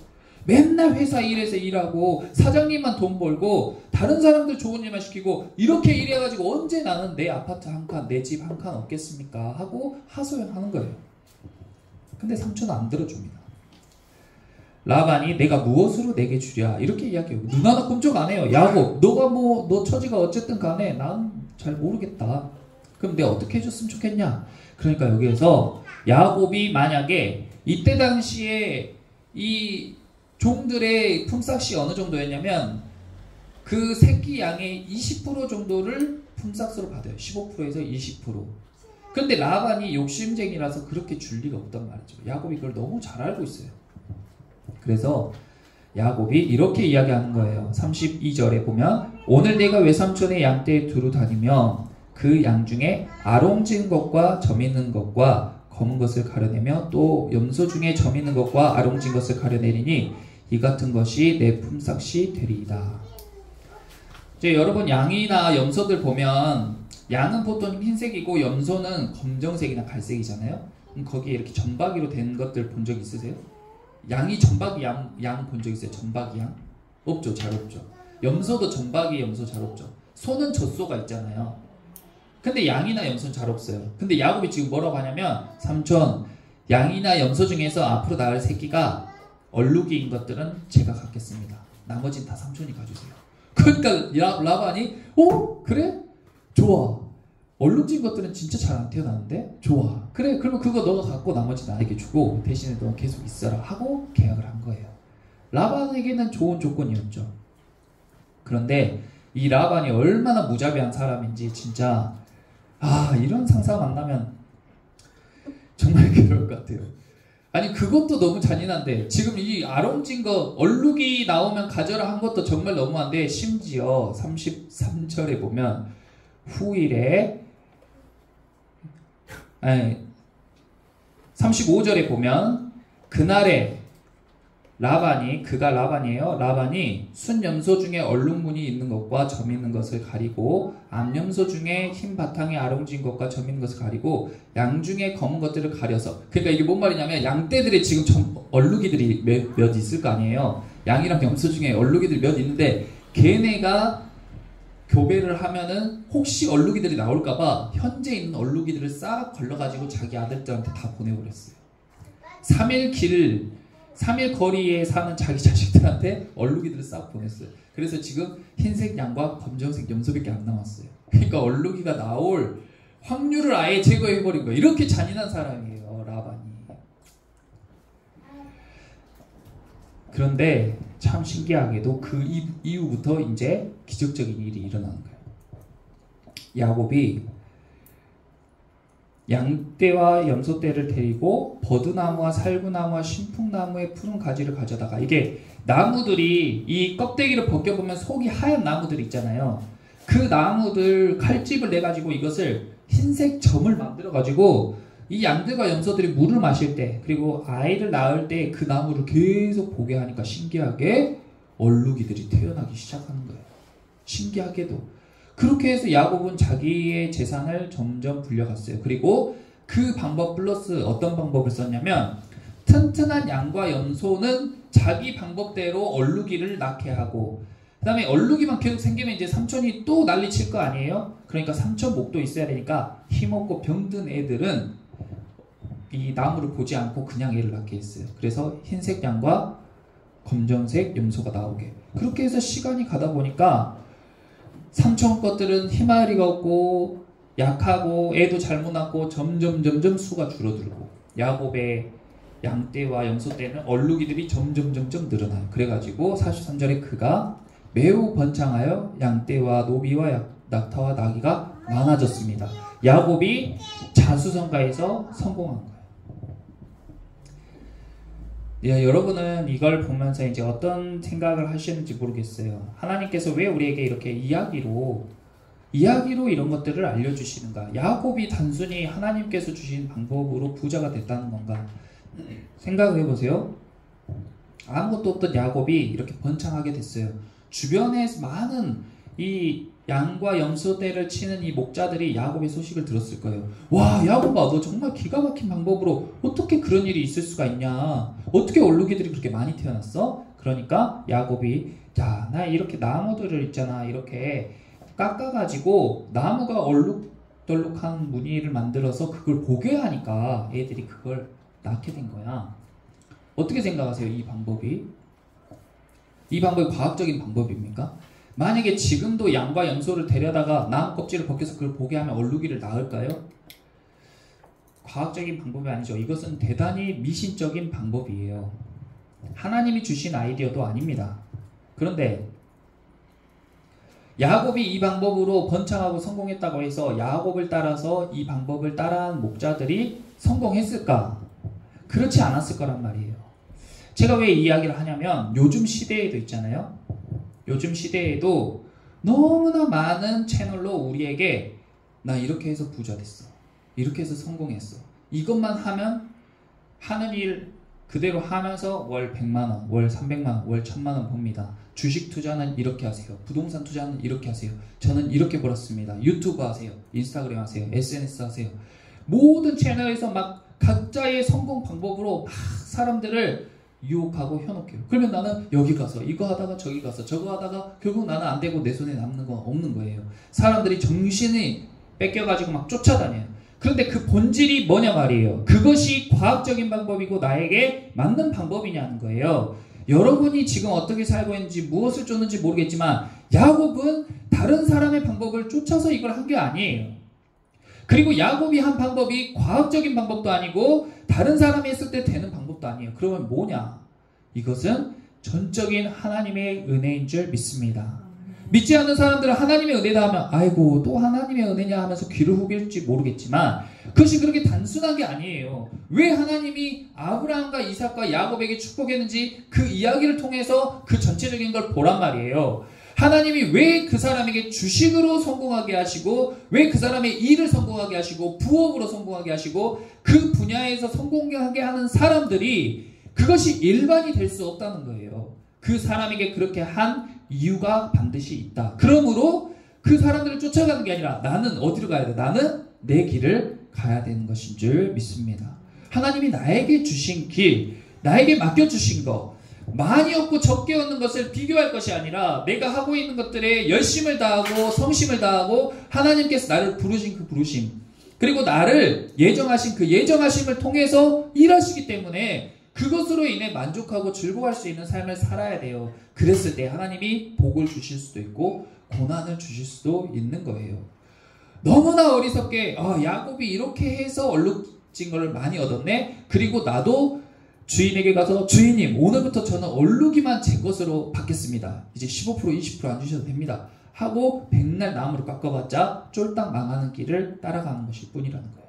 Speaker 4: 맨날 회사 일해서 일하고 사장님만 돈 벌고 다른 사람들 좋은 일만 시키고 이렇게 일해가지고 언제 나는 내 아파트 한 칸, 내 집 한 칸 얻겠습니까? 하고 하소연하는 거예요. 근데 삼촌은 안 들어줍니다. 라반이 내가 무엇으로 내게 주랴 이렇게 이야기해요. 눈 하나 꼼짝 안 해요. 야곱, 너가 뭐 너 처지가 어쨌든 간에 난 잘 모르겠다. 그럼 내가 어떻게 해줬으면 좋겠냐? 그러니까 여기에서 야곱이 만약에 이때 당시에 이 종들의 품삯이 어느 정도였냐면 그 새끼 양의 20% 정도를 품삯으로 받아요. 15%에서 20%. 근데 라반이 욕심쟁이라서 그렇게 줄 리가 없단 말이죠. 야곱이 그걸 너무 잘 알고 있어요. 그래서 야곱이 이렇게 이야기하는 거예요. 32절에 보면 오늘 내가 외삼촌의 양떼에 두루 다니며 그 양 중에 아롱진 것과 점 있는 것과 검은 것을 가려내며 또 염소 중에 점 있는 것과 아롱진 것을 가려내리니 이 같은 것이 내 품삯이 되리이다. 이제 여러분 양이나 염소들 보면 양은 보통 흰색이고 염소는 검정색이나 갈색이잖아요. 거기에 이렇게 점박이로 된 것들 본 적 있으세요? 양이 점박이 양 본 적 있어요? 점박이 양? 없죠. 잘 없죠. 염소도 점박이 염소 잘 없죠. 소는 젖소가 있잖아요. 근데 양이나 염소는 잘 없어요. 근데 야곱이 지금 뭐라고 하냐면 삼촌, 양이나 염소 중에서 앞으로 낳을 새끼가 얼룩이인 것들은 제가 갖겠습니다. 나머지는 다 삼촌이 가주세요. 그러니까 라반이 그래? 좋아. 얼룩진 것들은 진짜 잘 안 태어나는데? 좋아. 그래, 그러면 그거 너가 갖고 나머지 나에게 주고 대신에 너 계속 있어라 하고 계약을 한 거예요. 라반에게는 좋은 조건이었죠. 그런데 이 라반이 얼마나 무자비한 사람인지 진짜 이런 상사 만나면 정말 괴로울 것 같아요. 아니 그것도 너무 잔인한데 지금 이 아롱진 거 얼룩이 나오면 가져라 한 것도 정말 너무한데 심지어 33절에 보면 후일에 35절에 보면 그날에 그가 라반이에요. 라반이 순염소 중에 얼룩무늬 있는 것과 점 있는 것을 가리고 암염소 중에 흰 바탕에 아롱진 것과 점 있는 것을 가리고 양 중에 검은 것들을 가려서 그러니까 이게 뭔 말이냐면 양떼들이 지금 얼룩이들이 몇 있을 거 아니에요. 양이랑 염소 중에 얼룩이들이 몇 있는데 걔네가 교배를 하면은 혹시 얼룩이들이 나올까봐 현재 있는 얼룩이들을 싹 걸러가지고 자기 아들들한테 다 보내버렸어요. 3일 거리에 사는 자기 자식들한테 얼룩이들을 싹 보냈어요. 그래서 지금 흰색 양과 검정색 염소밖에 안 남았어요. 그러니까 얼룩이가 나올 확률을 아예 제거해버린 거예요. 이렇게 잔인한 사람이에요, 라반이. 그런데 참 신기하게도 그 이후부터 이제 기적적인 일이 일어나는 거예요. 야곱이 양떼와 염소떼를 데리고 버드나무와 살구나무와 신풍나무의 푸른 가지를 가져다가 이게 나무들이 이 껍데기를 벗겨보면 속이 하얀 나무들 있잖아요. 그 나무들 칼집을 내가지고 이것을 흰색 점을 만들어가지고 이 양들과 염소들이 물을 마실 때 그리고 아이를 낳을 때 그 나무를 계속 보게 하니까 신기하게 얼룩이들이 태어나기 시작하는 거예요. 신기하게도. 그렇게 해서 야곱은 자기의 재산을 점점 불려갔어요. 그리고 그 방법 플러스 어떤 방법을 썼냐면 튼튼한 양과 염소는 자기 방법대로 얼룩이를 낳게 하고 그 다음에 얼룩이만 계속 생기면 이제 삼촌이 또 난리 칠 거 아니에요? 그러니까 삼촌 목도 있어야 되니까 힘없고 병든 애들은 이 나무를 보지 않고 그냥 애를 낳게 했어요. 그래서 흰색 양과 검정색 염소가 나오게. 그렇게 해서 시간이 가다 보니까 삼촌 것들은 희마리가 없고 약하고 애도 잘못 낳고 점점 수가 줄어들고 야곱의 양떼와 염소떼는 얼룩이들이 점점 늘어나요. 그래가지고 43절에 그가 매우 번창하여 양떼와 노비와 낙타와 나귀가 많아졌습니다. 야곱이 자수성가에서 성공한 거예요. 여러분은 이걸 보면서 이제 어떤 생각을 하시는지 모르겠어요. 하나님께서 왜 우리에게 이렇게 이야기로 이야기로 이런 것들을 알려주시는가? 야곱이 단순히 하나님께서 주신 방법으로 부자가 됐다는 건가? 생각을 해보세요. 아무것도 없던 야곱이 이렇게 번창하게 됐어요. 주변에 많은 이 양과 염소떼를 치는 이 목자들이 야곱의 소식을 들었을 거예요. 와, 야곱아, 너 정말 기가 막힌 방법으로 어떻게 그런 일이 있을 수가 있냐? 어떻게 얼룩이들이 그렇게 많이 태어났어? 그러니까 야곱이, 자, 나 이렇게 나무들을 있잖아, 이렇게 깎아가지고 나무가 얼룩덜룩한 무늬를 만들어서 그걸 보게 하니까 애들이 그걸 낳게 된 거야. 어떻게 생각하세요? 이 방법이 과학적인 방법입니까? 만약에 지금도 양과 염소를 데려다가 나무 껍질을 벗겨서 그걸 보게 하면 얼룩이를 낳을까요? 과학적인 방법이 아니죠. 이것은 대단히 미신적인 방법이에요. 하나님이 주신 아이디어도 아닙니다. 그런데 야곱이 이 방법으로 번창하고 성공했다고 해서 야곱을 따라서 이 방법을 따라한 목자들이 성공했을까? 그렇지 않았을 거란 말이에요. 제가 왜 이 이야기를 하냐면 요즘 시대에도 있잖아요. 요즘 시대에도 너무나 많은 채널로 우리에게 나 이렇게 해서 부자 됐어. 이렇게 해서 성공했어. 이것만 하면 하는 일 그대로 하면서 월 100만원, 월 300만원, 월 1000만원 봅니다. 주식 투자는 이렇게 하세요. 부동산 투자는 이렇게 하세요. 저는 이렇게 벌었습니다. 유튜브 하세요. 인스타그램 하세요. SNS 하세요. 모든 채널에서 막 각자의 성공 방법으로 막 사람들을 유혹하고 현혹해요. 그러면 나는 여기 가서 이거 하다가 저기 가서 저거 하다가 결국 나는 안 되고 내 손에 남는 건 없는 거예요. 사람들이 정신이 뺏겨가지고 막 쫓아다녀요. 그런데 그 본질이 뭐냐 말이에요. 그것이 과학적인 방법이고 나에게 맞는 방법이냐는 거예요. 여러분이 지금 어떻게 살고 있는지 무엇을 쫓는지 모르겠지만 야곱은 다른 사람의 방법을 쫓아서 이걸 한 게 아니에요. 그리고 야곱이 한 방법이 과학적인 방법도 아니고 다른 사람이 했을 때 되는 방법도 아니에요. 그러면 뭐냐? 이것은 전적인 하나님의 은혜인 줄 믿습니다. 믿지 않는 사람들은 하나님의 은혜다 하면 아이고 또 하나님의 은혜냐 하면서 귀를 후빌지 모르겠지만 그것이 그렇게 단순한 게 아니에요. 왜 하나님이 아브라함과 이삭과 야곱에게 축복했는지 그 이야기를 통해서 그 전체적인 걸 보란 말이에요. 하나님이 왜 그 사람에게 주식으로 성공하게 하시고 왜 그 사람의 일을 성공하게 하시고 부업으로 성공하게 하시고 그 분야에서 성공하게 하는 사람들이 그것이 일반이 될 수 없다는 거예요. 그 사람에게 그렇게 한 이유가 반드시 있다. 그러므로 그 사람들을 쫓아가는 게 아니라 나는 어디로 가야 돼? 나는 내 길을 가야 되는 것인 줄 믿습니다. 하나님이 나에게 주신 길, 나에게 맡겨주신 것, 많이 얻고 적게 얻는 것을 비교할 것이 아니라 내가 하고 있는 것들에 열심을 다하고 성심을 다하고 하나님께서 나를 부르신 그 부르심 그리고 나를 예정하신 그 예정하심을 통해서 일하시기 때문에 그것으로 인해 만족하고 즐거워할 수 있는 삶을 살아야 돼요. 그랬을 때 하나님이 복을 주실 수도 있고 고난을 주실 수도 있는 거예요. 너무나 어리석게 야곱이 이렇게 해서 얼룩진 걸 많이 얻었네. 그리고 나도 주인에게 가서 주인님 오늘부터 저는 얼룩이만 제 것으로 받겠습니다. 이제 15% 20% 안 주셔도 됩니다. 하고 백날 나무를 깎아봤자 쫄딱 망하는 길을 따라가는 것일 뿐이라는 거예요.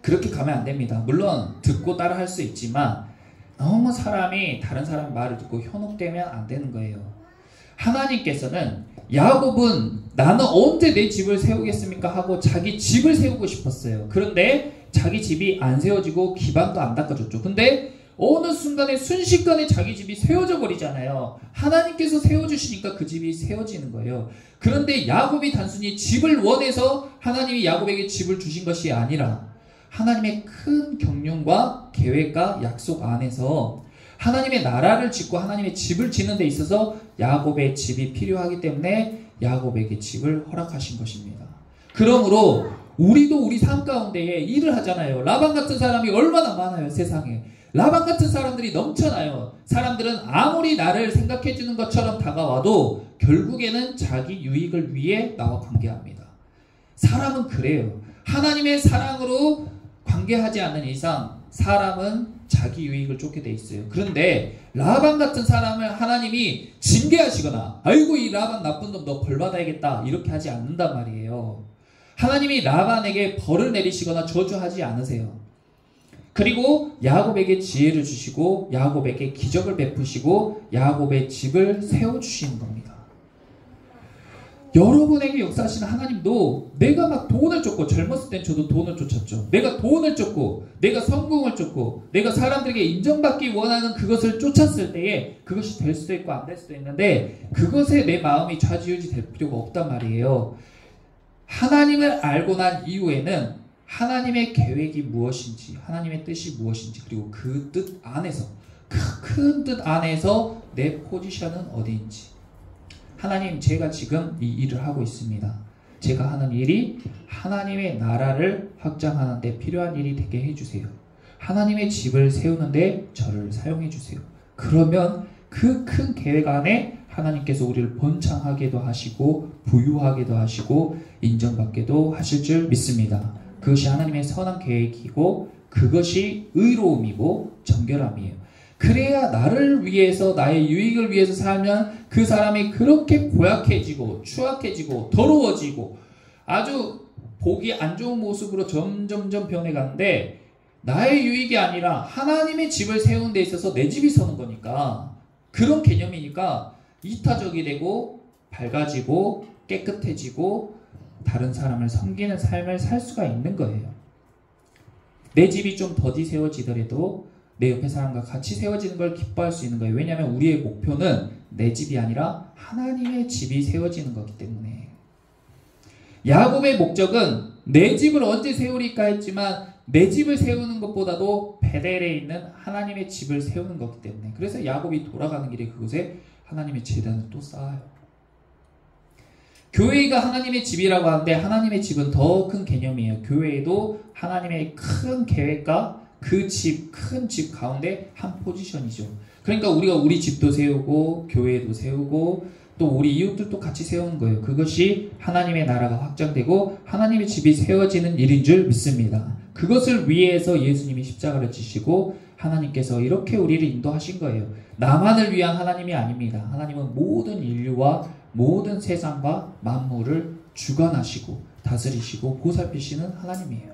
Speaker 4: 그렇게 가면 안 됩니다. 물론 듣고 따라 할 수 있지만 너무 사람이 다른 사람의 말을 듣고 현혹되면 안 되는 거예요. 하나님께서는 야곱은 나는 언제 내 집을 세우겠습니까? 하고 자기 집을 세우고 싶었어요. 그런데 자기 집이 안 세워지고 기반도 안 닦아줬죠. 근데 어느 순간에 순식간에 자기 집이 세워져 버리잖아요. 하나님께서 세워주시니까 그 집이 세워지는 거예요. 그런데 야곱이 단순히 집을 원해서 하나님이 야곱에게 집을 주신 것이 아니라 하나님의 큰 경륜과 계획과 약속 안에서 하나님의 나라를 짓고 하나님의 집을 짓는 데 있어서 야곱의 집이 필요하기 때문에 야곱에게 집을 허락하신 것입니다. 그러므로 우리도 우리 삶 가운데에 일을 하잖아요. 라반 같은 사람이 얼마나 많아요, 세상에. 라반 같은 사람들이 넘쳐나요. 사람들은 아무리 나를 생각해 주는 것처럼 다가와도 결국에는 자기 유익을 위해 나와 관계합니다. 사람은 그래요. 하나님의 사랑으로 관계하지 않는 이상 사람은 자기 유익을 쫓게 돼 있어요. 그런데 라반 같은 사람을 하나님이 징계하시거나 아이고 이 라반 나쁜 놈 너 벌 받아야겠다 이렇게 하지 않는단 말이에요. 하나님이 라반에게 벌을 내리시거나 저주하지 않으세요. 그리고 야곱에게 지혜를 주시고 야곱에게 기적을 베푸시고 야곱의 집을 세워주시는 겁니다. 여러분에게 역사하시는 하나님도 내가 막 돈을 쫓고, 젊었을 땐 저도 돈을 쫓았죠. 내가 돈을 쫓고, 내가 성공을 쫓고, 내가 사람들에게 인정받기 원하는 그것을 쫓았을 때에 그것이 될 수도 있고 안 될 수도 있는데, 그것에 내 마음이 좌지우지 될 필요가 없단 말이에요. 하나님을 알고 난 이후에는 하나님의 계획이 무엇인지, 하나님의 뜻이 무엇인지, 그리고 그 뜻 안에서, 큰 뜻 안에서 내 포지션은 어디인지. 하나님, 제가 지금 이 일을 하고 있습니다. 제가 하는 일이 하나님의 나라를 확장하는 데 필요한 일이 되게 해주세요. 하나님의 집을 세우는데 저를 사용해 주세요. 그러면 그 큰 계획 안에 하나님께서 우리를 번창하게도 하시고 부유하게도 하시고 인정받게도 하실 줄 믿습니다. 그것이 하나님의 선한 계획이고 그것이 의로움이고 정결함이에요. 그래야 나를 위해서, 나의 유익을 위해서 살면 그 사람이 그렇게 고약해지고 추악해지고 더러워지고 아주 보기 안 좋은 모습으로 점점점 변해가는데, 나의 유익이 아니라 하나님의 집을 세우는 데 있어서 내 집이 서는 거니까, 그런 개념이니까 이타적이 되고 밝아지고 깨끗해지고 다른 사람을 섬기는 삶을 살 수가 있는 거예요. 내 집이 좀 더디 세워지더라도 내 옆에 사람과 같이 세워지는 걸 기뻐할 수 있는 거예요. 왜냐하면 우리의 목표는 내 집이 아니라 하나님의 집이 세워지는 거기 때문에. 야곱의 목적은 내 집을 언제 세우리까 했지만 내 집을 세우는 것보다도 베델에 있는 하나님의 집을 세우는 거기 때문에. 그래서 야곱이 돌아가는 길에 그곳에 하나님의 제단을 또 쌓아요. 교회가 하나님의 집이라고 하는데 하나님의 집은 더 큰 개념이에요. 교회도 하나님의 큰 계획과 그 집, 큰 집 가운데 한 포지션이죠. 그러니까 우리가 우리 집도 세우고 교회도 세우고 또 우리 이웃들도 같이 세우는 거예요. 그것이 하나님의 나라가 확장되고 하나님의 집이 세워지는 일인 줄 믿습니다. 그것을 위해서 예수님이 십자가를 지시고 하나님께서 이렇게 우리를 인도하신 거예요. 나만을 위한 하나님이 아닙니다. 하나님은 모든 인류와 모든 세상과 만물을 주관하시고 다스리시고 보살피시는 하나님이에요.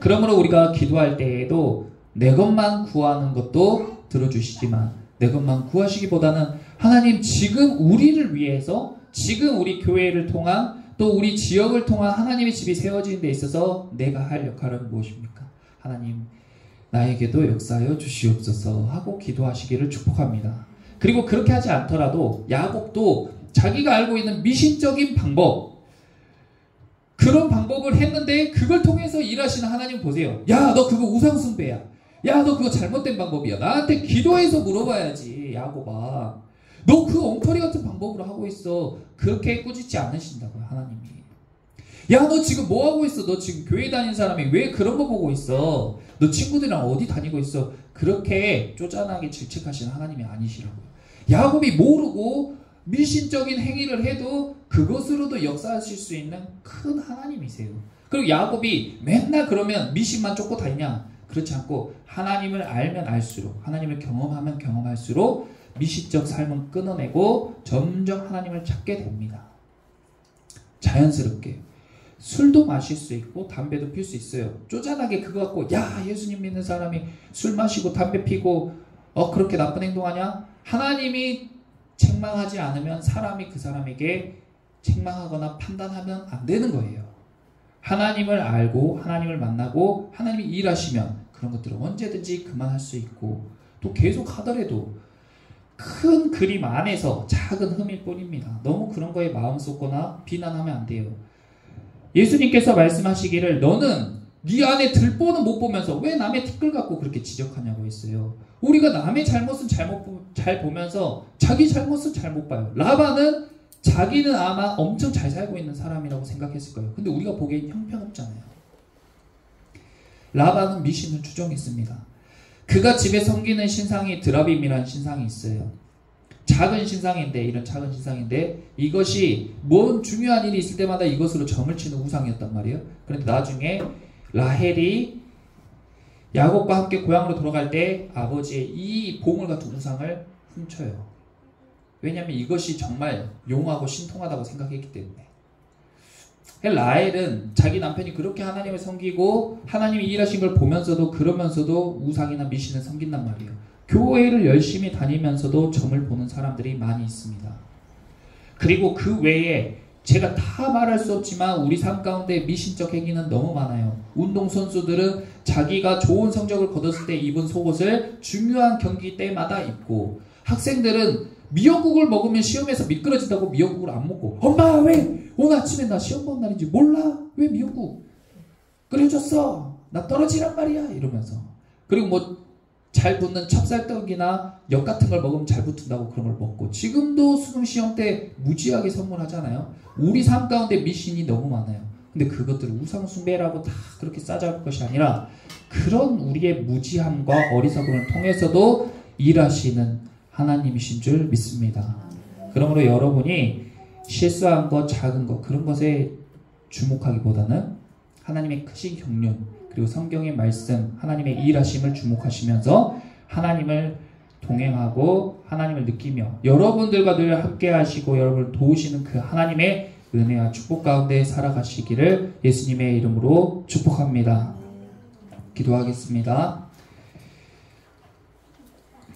Speaker 4: 그러므로 우리가 기도할 때에도 내 것만 구하는 것도 들어주시지만 내 것만 구하시기보다는 하나님, 지금 우리를 위해서, 지금 우리 교회를 통한 또 우리 지역을 통한 하나님의 집이 세워지는 데 있어서 내가 할 역할은 무엇입니까? 하나님, 나에게도 역사하여 주시옵소서 하고 기도하시기를 축복합니다. 그리고 그렇게 하지 않더라도 야곱도 자기가 알고 있는 미신적인 방법, 그런 방법을 했는데 그걸 통해서 일하시는 하나님 보세요. 야, 너 그거 우상숭배야. 야, 너 그거 잘못된 방법이야. 나한테 기도해서 물어봐야지, 야곱아. 너 그 엉터리 같은 방법으로 하고 있어. 그렇게 꾸짖지 않으신다고요, 하나님이. 야, 너 지금 뭐 하고 있어? 너 지금 교회 다니는 사람이 왜 그런 거 보고 있어? 너 친구들이랑 어디 다니고 있어? 그렇게 쪼잔하게 질책하시는 하나님이 아니시라고요. 야곱이 모르고 미신적인 행위를 해도 그것으로도 역사하실 수 있는 큰 하나님이세요. 그리고 야곱이 맨날 그러면 미신만 쫓고 다니냐? 그렇지 않고 하나님을 알면 알수록, 하나님을 경험하면 경험할수록 미신적 삶은 끊어내고 점점 하나님을 찾게 됩니다. 자연스럽게. 술도 마실 수 있고 담배도 필 수 있어요. 쪼잔하게 그거 갖고 야, 예수님 믿는 사람이 술 마시고 담배 피고 그렇게 나쁜 행동하냐? 하나님이 책망하지 않으면 사람이 그 사람에게 책망하거나 판단하면 안 되는 거예요. 하나님을 알고 하나님을 만나고 하나님이 일하시면 그런 것들을 언제든지 그만할 수 있고, 또 계속 하더라도 큰 그림 안에서 작은 흠일 뿐입니다. 너무 그런 거에 마음 쏟거나 비난하면 안 돼요. 예수님께서 말씀하시기를 너는 네 안에 들보는 못 보면서 왜 남의 티끌 갖고 그렇게 지적하냐고 했어요. 우리가 남의 잘못은 잘 보면서 자기 잘못은 잘 못 봐요. 라반은 자기는 아마 엄청 잘 살고 있는 사람이라고 생각했을 거예요. 근데 우리가 보기엔 형편없잖아요. 라반은 미신을 추종했습니다. 그가 집에 섬기는 신상이 드라빔이라는 신상이 있어요. 작은 신상인데, 이런 작은 신상인데 이것이 뭔 중요한 일이 있을 때마다 이것으로 점을 치는 우상이었단 말이에요. 그런데 나중에 라헬이 야곱과 함께 고향으로 돌아갈 때 아버지의 이 보물 같은 우상을 훔쳐요. 왜냐하면 이것이 정말 용하고 신통하다고 생각했기 때문에. 라헬은 자기 남편이 그렇게 하나님을 섬기고 하나님이 일하신 걸 보면서도 그러면서도 우상이나 미신을 섬긴단 말이에요. 교회를 열심히 다니면서도 점을 보는 사람들이 많이 있습니다. 그리고 그 외에 제가 다 말할 수 없지만 우리 삶 가운데 미신적 행위는 너무 많아요. 운동선수들은 자기가 좋은 성적을 거뒀을 때 입은 속옷을 중요한 경기 때마다 입고, 학생들은 미역국을 먹으면 시험에서 미끄러진다고 미역국을 안 먹고, 엄마 왜 오늘 아침에 나 시험 보는 날인지 몰라? 왜 미역국 끓여줬어? 나 떨어지란 말이야 이러면서. 그리고 뭐 잘 붙는 찹쌀떡이나 엿 같은 걸 먹으면 잘 붙는다고 그런 걸 먹고, 지금도 수능 시험 때 무지하게 선물하잖아요. 우리 삶 가운데 미신이 너무 많아요. 근데 그것들을 우상 숭배라고 다 그렇게 싸잡을 것이 아니라, 그런 우리의 무지함과 어리석음을 통해서도 일하시는 하나님이신 줄 믿습니다. 그러므로 여러분이 실수한 것, 작은 것, 그런 것에 주목하기보다는 하나님의 크신 경륜, 그리고 성경의 말씀, 하나님의 일하심을 주목하시면서 하나님을 동행하고 하나님을 느끼며 여러분들과 늘 함께 하시고 여러분을 도우시는 그 하나님의 은혜와 축복 가운데 살아가시기를 예수님의 이름으로 축복합니다. 기도하겠습니다.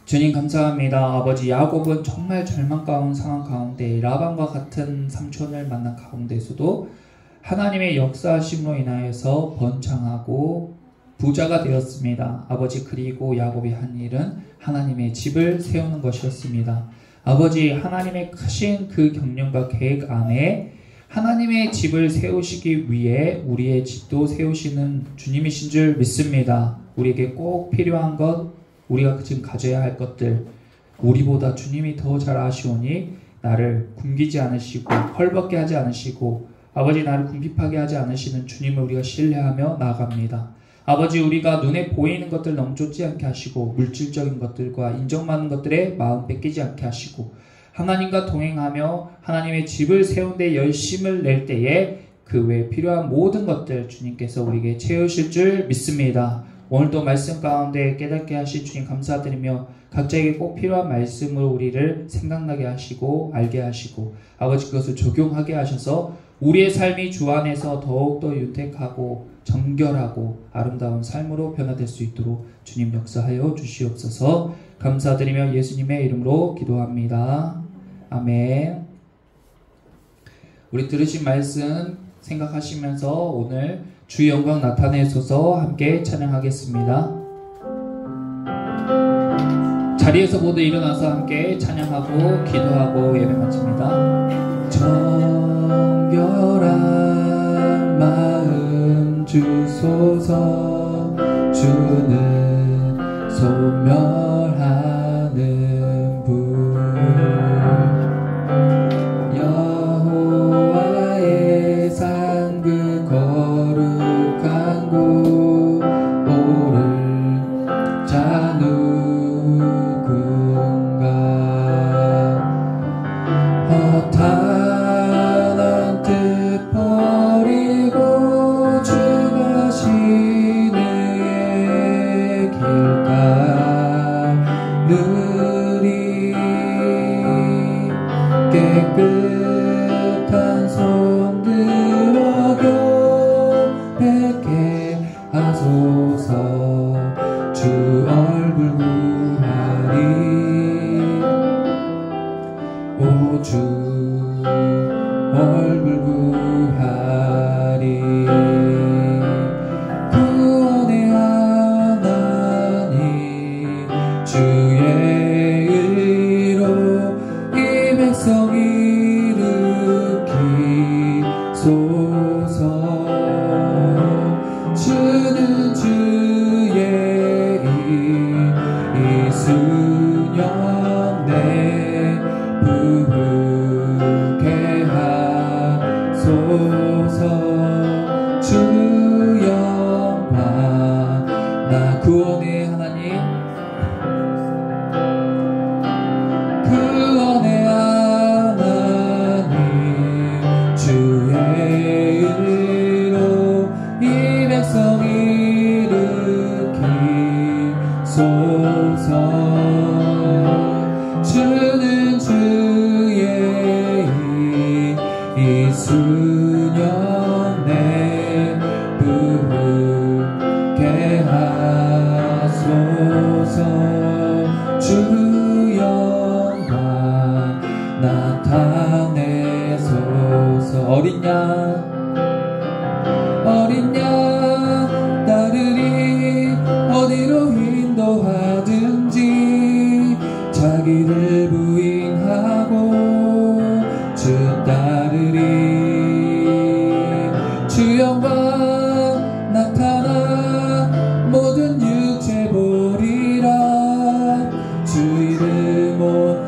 Speaker 4: 주님 감사합니다. 아버지, 야곱은 정말 절망가운 상황 가운데 라반과 같은 삼촌을 만난 가운데서도 하나님의 역사하심으로 인하여서 번창하고 부자가 되었습니다. 아버지, 그리고 야곱이 한 일은 하나님의 집을 세우는 것이었습니다. 아버지, 하나님의 크신 그 경륜과 계획 안에 하나님의 집을 세우시기 위해 우리의 집도 세우시는 주님이신 줄 믿습니다. 우리에게 꼭 필요한 것, 우리가 지금 가져야 할 것들, 우리보다 주님이 더 잘 아시오니 나를 굶기지 않으시고 헐벗게 하지 않으시고 아버지, 나를 궁핍하게 하지 않으시는 주님을 우리가 신뢰하며 나아갑니다. 아버지, 우리가 눈에 보이는 것들 너무 쫓지 않게 하시고 물질적인 것들과 인정받는 것들에 마음 뺏기지 않게 하시고 하나님과 동행하며 하나님의 집을 세운 데 열심을 낼 때에 그 외에 필요한 모든 것들 주님께서 우리에게 채우실 줄 믿습니다. 오늘도 말씀 가운데 깨닫게 하신 주님 감사드리며 각자에게 꼭 필요한 말씀으로 우리를 생각나게 하시고 알게 하시고 아버지, 그것을 적용하게 하셔서 우리의 삶이 주 안에서 더욱더 윤택하고 정결하고 아름다운 삶으로 변화될 수 있도록 주님 역사하여 주시옵소서. 감사드리며 예수님의 이름으로 기도합니다. 아멘. 우리 들으신 말씀 생각하시면서 오늘 주의 영광 나타내소서 함께 찬양하겠습니다. 자리에서 모두 일어나서 함께 찬양하고 기도하고 예배 마칩니다. 정결한 마음 주소서. 주는 소멸하는 분, 여호와의 산 그 거룩한 곳, 오를 자 누군가. 허탄한 뜻 버리고 주 가시는 길가 느리 깨끗한 손 들어 뵙게 하소서. 주 얼굴 구하리. 오 주 얼굴 구하리. 구원의 하나님 주의 의로 이 백성 일으키소서. 주는 주의 이순영 내 부르게 하소서. 주 영광 나 구원의 하나님, 구원의 하나님 주의 의로 이 백성 일으키소서. 주는 주의 이순영 내 부르게 하소서. 주 영광 나타내소서. 인도하든지 자기를 부인하고 주 따르리. 주 영광 나타나 모든 육체 보리라. 주 이름 온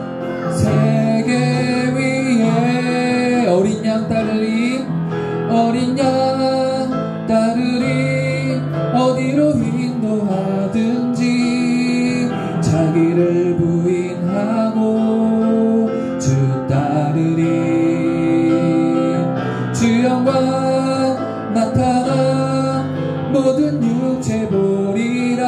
Speaker 4: 세계 위에 어린 양 따르리. 어린 양 따르리. 어디로 인도하든지 자기를 부인하고 주 따르리. 주 영광 나타나 모든 육체 보리라.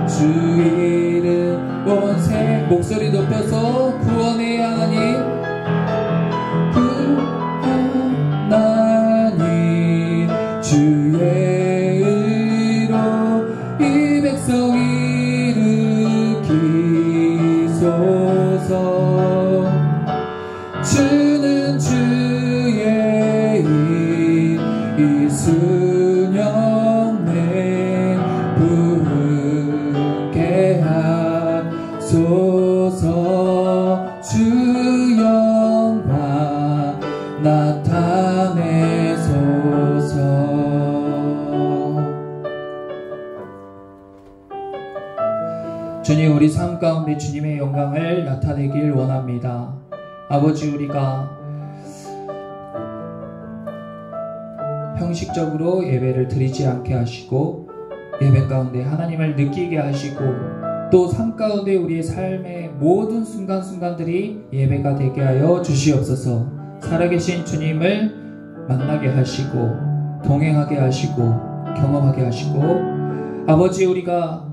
Speaker 4: 주 이름 본세. 목소리 높여서 구원의 하나님, 하나님 주의 의로 이 백성 일으키소서. 주는 주의 일 이순영내 부르게 하소서. 주 영광 나타내소서. 주님, 우리 삶 가운데 주님의 영광을 나타내길 원합니다. 아버지, 우리가 형식적으로 예배를 드리지 않게 하시고 예배 가운데 하나님을 느끼게 하시고 또 삶 가운데 우리의 삶의 모든 순간순간들이 예배가 되게 하여 주시옵소서. 살아계신 주님을 만나게 하시고 동행하게 하시고 경험하게 하시고 아버지, 우리가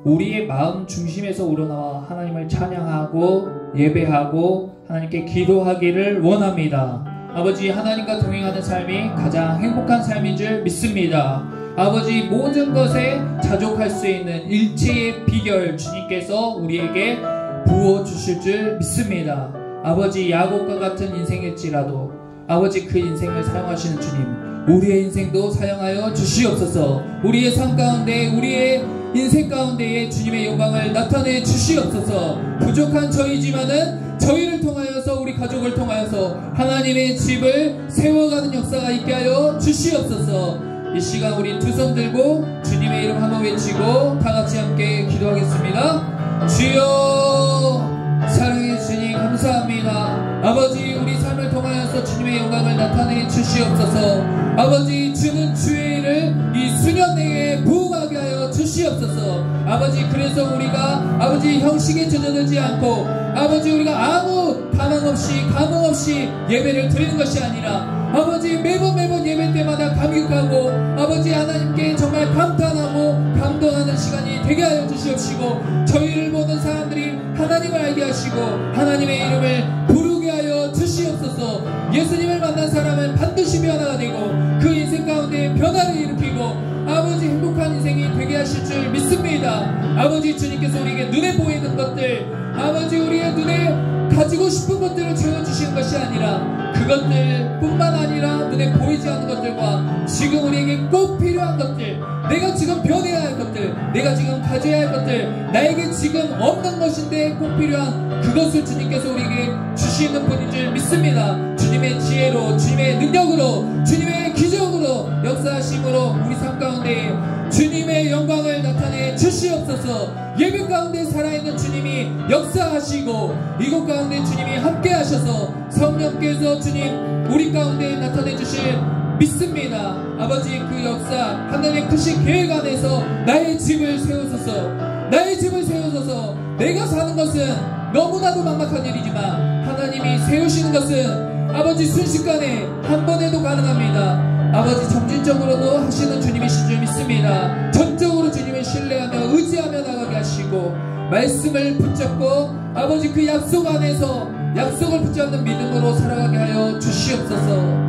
Speaker 4: 우리의 마음 중심에서 우러나와 하나님을 찬양하고 예배하고 하나님께 기도하기를 원합니다. 아버지, 하나님과 동행하는 삶이 가장 행복한 삶인 줄 믿습니다. 아버지, 모든 것에 자족할 수 있는 일체의 비결 주님께서 우리에게 부어주실 줄 믿습니다. 아버지, 야곱과 같은 인생일지라도 아버지 그 인생을 사용하시는 주님, 우리의 인생도 사용하여 주시옵소서. 우리의 삶 가운데 우리의 인생 가운데에 주님의 영광을 나타내 주시옵소서. 부족한 저희지만은 저희를 통하여서 우리 가족을 통하여서 하나님의 집을 세워가는 역사가 있게 하여 주시옵소서. 이 시간 우리 두 손 들고 주님의 이름 한번 외치고 다같이 함께 기도하겠습니다. 주여, 사랑의 주님 감사합니다. 아버지, 우리 삶을 통하여서 주님의 영광을 나타내 주시옵소서. 아버지, 주는 주의 일을 이 수년 내에 부응하게 하여 주시옵소서. 아버지, 그래서 우리가 아버지 형식에 젖어들지 않고 아버지 우리가 아무 반항 없이 감흥 없이 예배를 드리는 것이 아니라 아버지 매번 예배 때마다 감격하고 아버지 하나님께 정말 감탄하고 감동하는 시간이 되게 하여 주시옵시고 저희를 보는 사람들이 하나님을 알게 하시고 하나님의 이름을 부르게 하여 주시옵소서. 예수님을 만난 사람은 반드시 변화가 되고 그 인생 가운데 변화를 일으키고 아버지 행복한 인생이 되게 하실 줄 믿습니다. 아버지, 주님께서 우리에게 눈에 보이는 것들 아버지 우리의 눈에 가지고 싶은 것들을 채워주시는 것이 아니라 그것들 뿐만 아니라 눈에 보이지 않는 것들과 지금 우리에게 꼭 필요한 것들, 내가 지금 변해야 할 것들, 내가 지금 가져야 할 것들, 나에게 지금 없는 것인데 꼭 필요한 그것을 주님께서 우리에게 주시는 분인 줄 믿습니다. 주님의 지혜로, 주님의 능력으로, 주님의 기적으로, 역사하심으로 우리 삶 가운데 주님의 영광을 나타내 주시옵소서. 예배 가운데 살아있는 주님이 역사하시고 이곳 가운데 주님이 함께 하셔서 성령께서 주님 우리 가운데 나타내 주실 믿습니다. 아버지, 그 역사 하나님의 크신 계획 안에서 나의 집을 세우소서. 나의 집을 세우소서. 내가 사는 것은 너무나도 막막한 일이지만 하나님이 세우시는 것은 아버지 순식간에 한 번에도 가능합니다. 아버지, 점진적으로도 하시는 주님이신 줄 믿습니다. 전적으로 주님을 신뢰하며 의지하며 나가게 하시고 말씀을 붙잡고 아버지 그 약속 안에서 약속을 붙잡는 믿음으로 살아가게 하여 주시옵소서.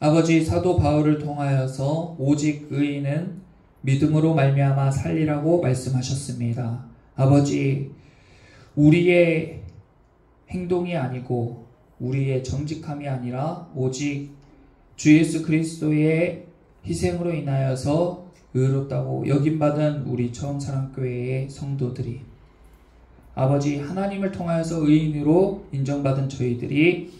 Speaker 4: 아버지, 사도 바울을 통하여서 오직 의인은 믿음으로 말미암아 살리라고 말씀하셨습니다. 아버지, 우리의 행동이 아니고 우리의 정직함이 아니라 오직 주 예수 그리스도의 희생으로 인하여서 의롭다고 여김받은 우리 처음사랑교회의 성도들이 아버지 하나님을 통하여서 의인으로 인정받은 저희들이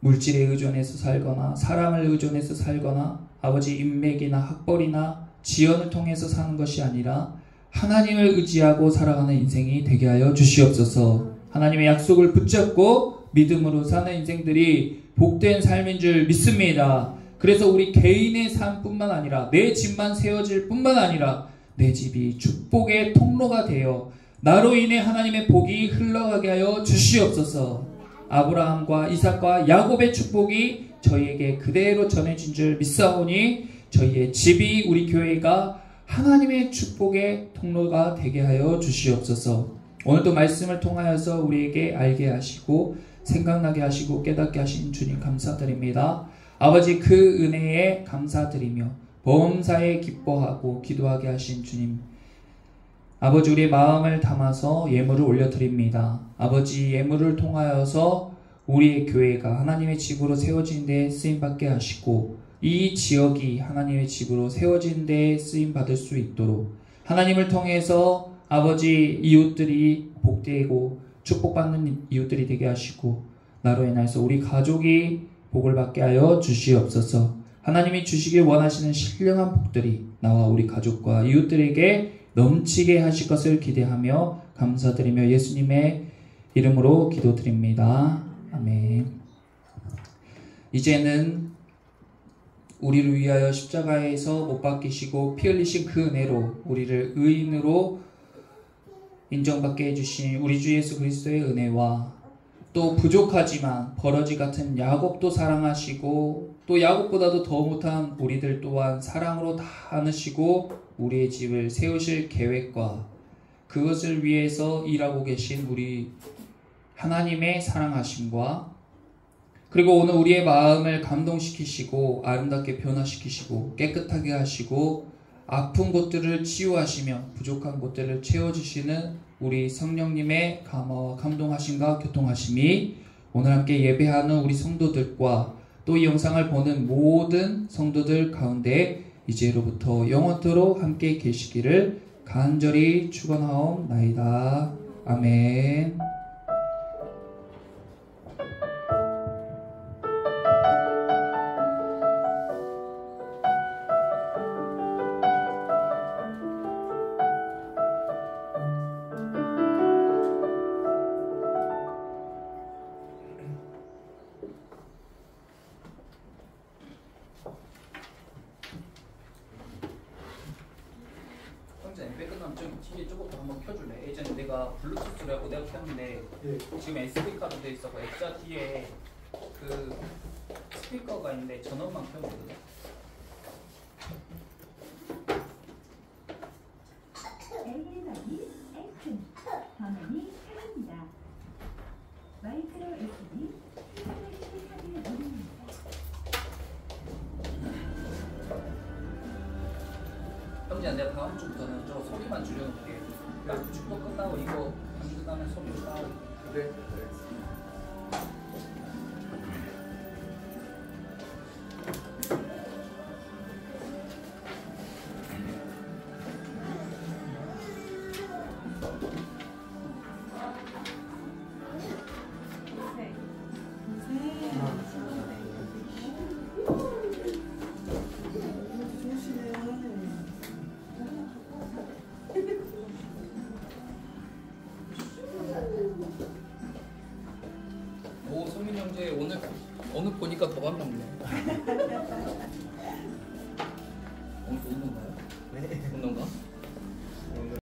Speaker 4: 물질에 의존해서 살거나 사람을 의존해서 살거나 아버지 인맥이나 학벌이나 지연을 통해서 사는 것이 아니라 하나님을 의지하고 살아가는 인생이 되게 하여 주시옵소서. 하나님의 약속을 붙잡고 믿음으로 사는 인생들이 복된 삶인 줄 믿습니다. 그래서 우리 개인의 삶뿐만 아니라 내 집만 세워질 뿐만 아니라 내 집이 축복의 통로가 되어 나로 인해 하나님의 복이 흘러가게 하여 주시옵소서. 아브라함과 이삭과 야곱의 축복이 저희에게 그대로 전해진 줄 믿사오니 저희의 집이 우리 교회가 하나님의 축복의 통로가 되게 하여 주시옵소서. 오늘도 말씀을 통하여서 우리에게 알게 하시고 생각나게 하시고 깨닫게 하신 주님 감사드립니다. 아버지 그 은혜에 감사드리며 범사에 기뻐하고 기도하게 하신 주님, 아버지 우리의 마음을 담아서 예물을 올려드립니다. 아버지 예물을 통하여서 우리의 교회가 하나님의 집으로 세워진 데 쓰임받게 하시고 이 지역이 하나님의 집으로 세워진 데 쓰임받을 수 있도록 하나님을 통해서 아버지 이웃들이 복되고 축복받는 이웃들이 되게 하시고 나로 인해서 우리 가족이 복을 받게 하여 주시옵소서. 하나님이 주시길 원하시는 신령한 복들이 나와 우리 가족과 이웃들에게 넘치게 하실 것을 기대하며 감사드리며 예수님의 이름으로 기도드립니다. 아멘. 이제는 우리를 위하여 십자가에서 못 박히시고 피 흘리신 그 은혜로 우리를 의인으로 인정받게 해주신 우리 주 예수 그리스도의 은혜와 또 부족하지만 버러지 같은 야곱도 사랑하시고 또 야곱보다도 더 못한 우리들 또한 사랑으로 다 안으시고 우리의 집을 세우실 계획과 그것을 위해서 일하고 계신 우리 하나님의 사랑하심과 그리고 오늘 우리의 마음을 감동시키시고 아름답게 변화시키시고 깨끗하게 하시고 아픈 곳들을 치유하시며 부족한 곳들을 채워주시는 우리 성령님의 감화와 감동하심과 교통하심이 오늘 함께 예배하는 우리 성도들과 또 이 영상을 보는 모든 성도들 가운데 이제로부터 영원토록 함께 계시기를 간절히 축원하옵나이다. 아멘.
Speaker 2: 예배 끝나면 좀 TV 조금 더 한번 켜줄래? 예전에 내가 블루투스로 하고 내가 켰는데 지금 SD카드로 돼 있어서 액자 뒤에 그 스피커가 있는데 전원만 켜면 되거든.
Speaker 5: LED이 액션, 화면이 켜집니다. 마이크로 SD, 플래시 카드 올립니다.
Speaker 2: 형제야 내가 다음 주부터는 저 소리만 줄여놓을게. 딱 축복 끝나고 이거 끝나면 소리 따로. 그래. 오 소민 형제 오늘 보니까 더 반갑네. 오늘 웃는 거야? 네. 웃는 거?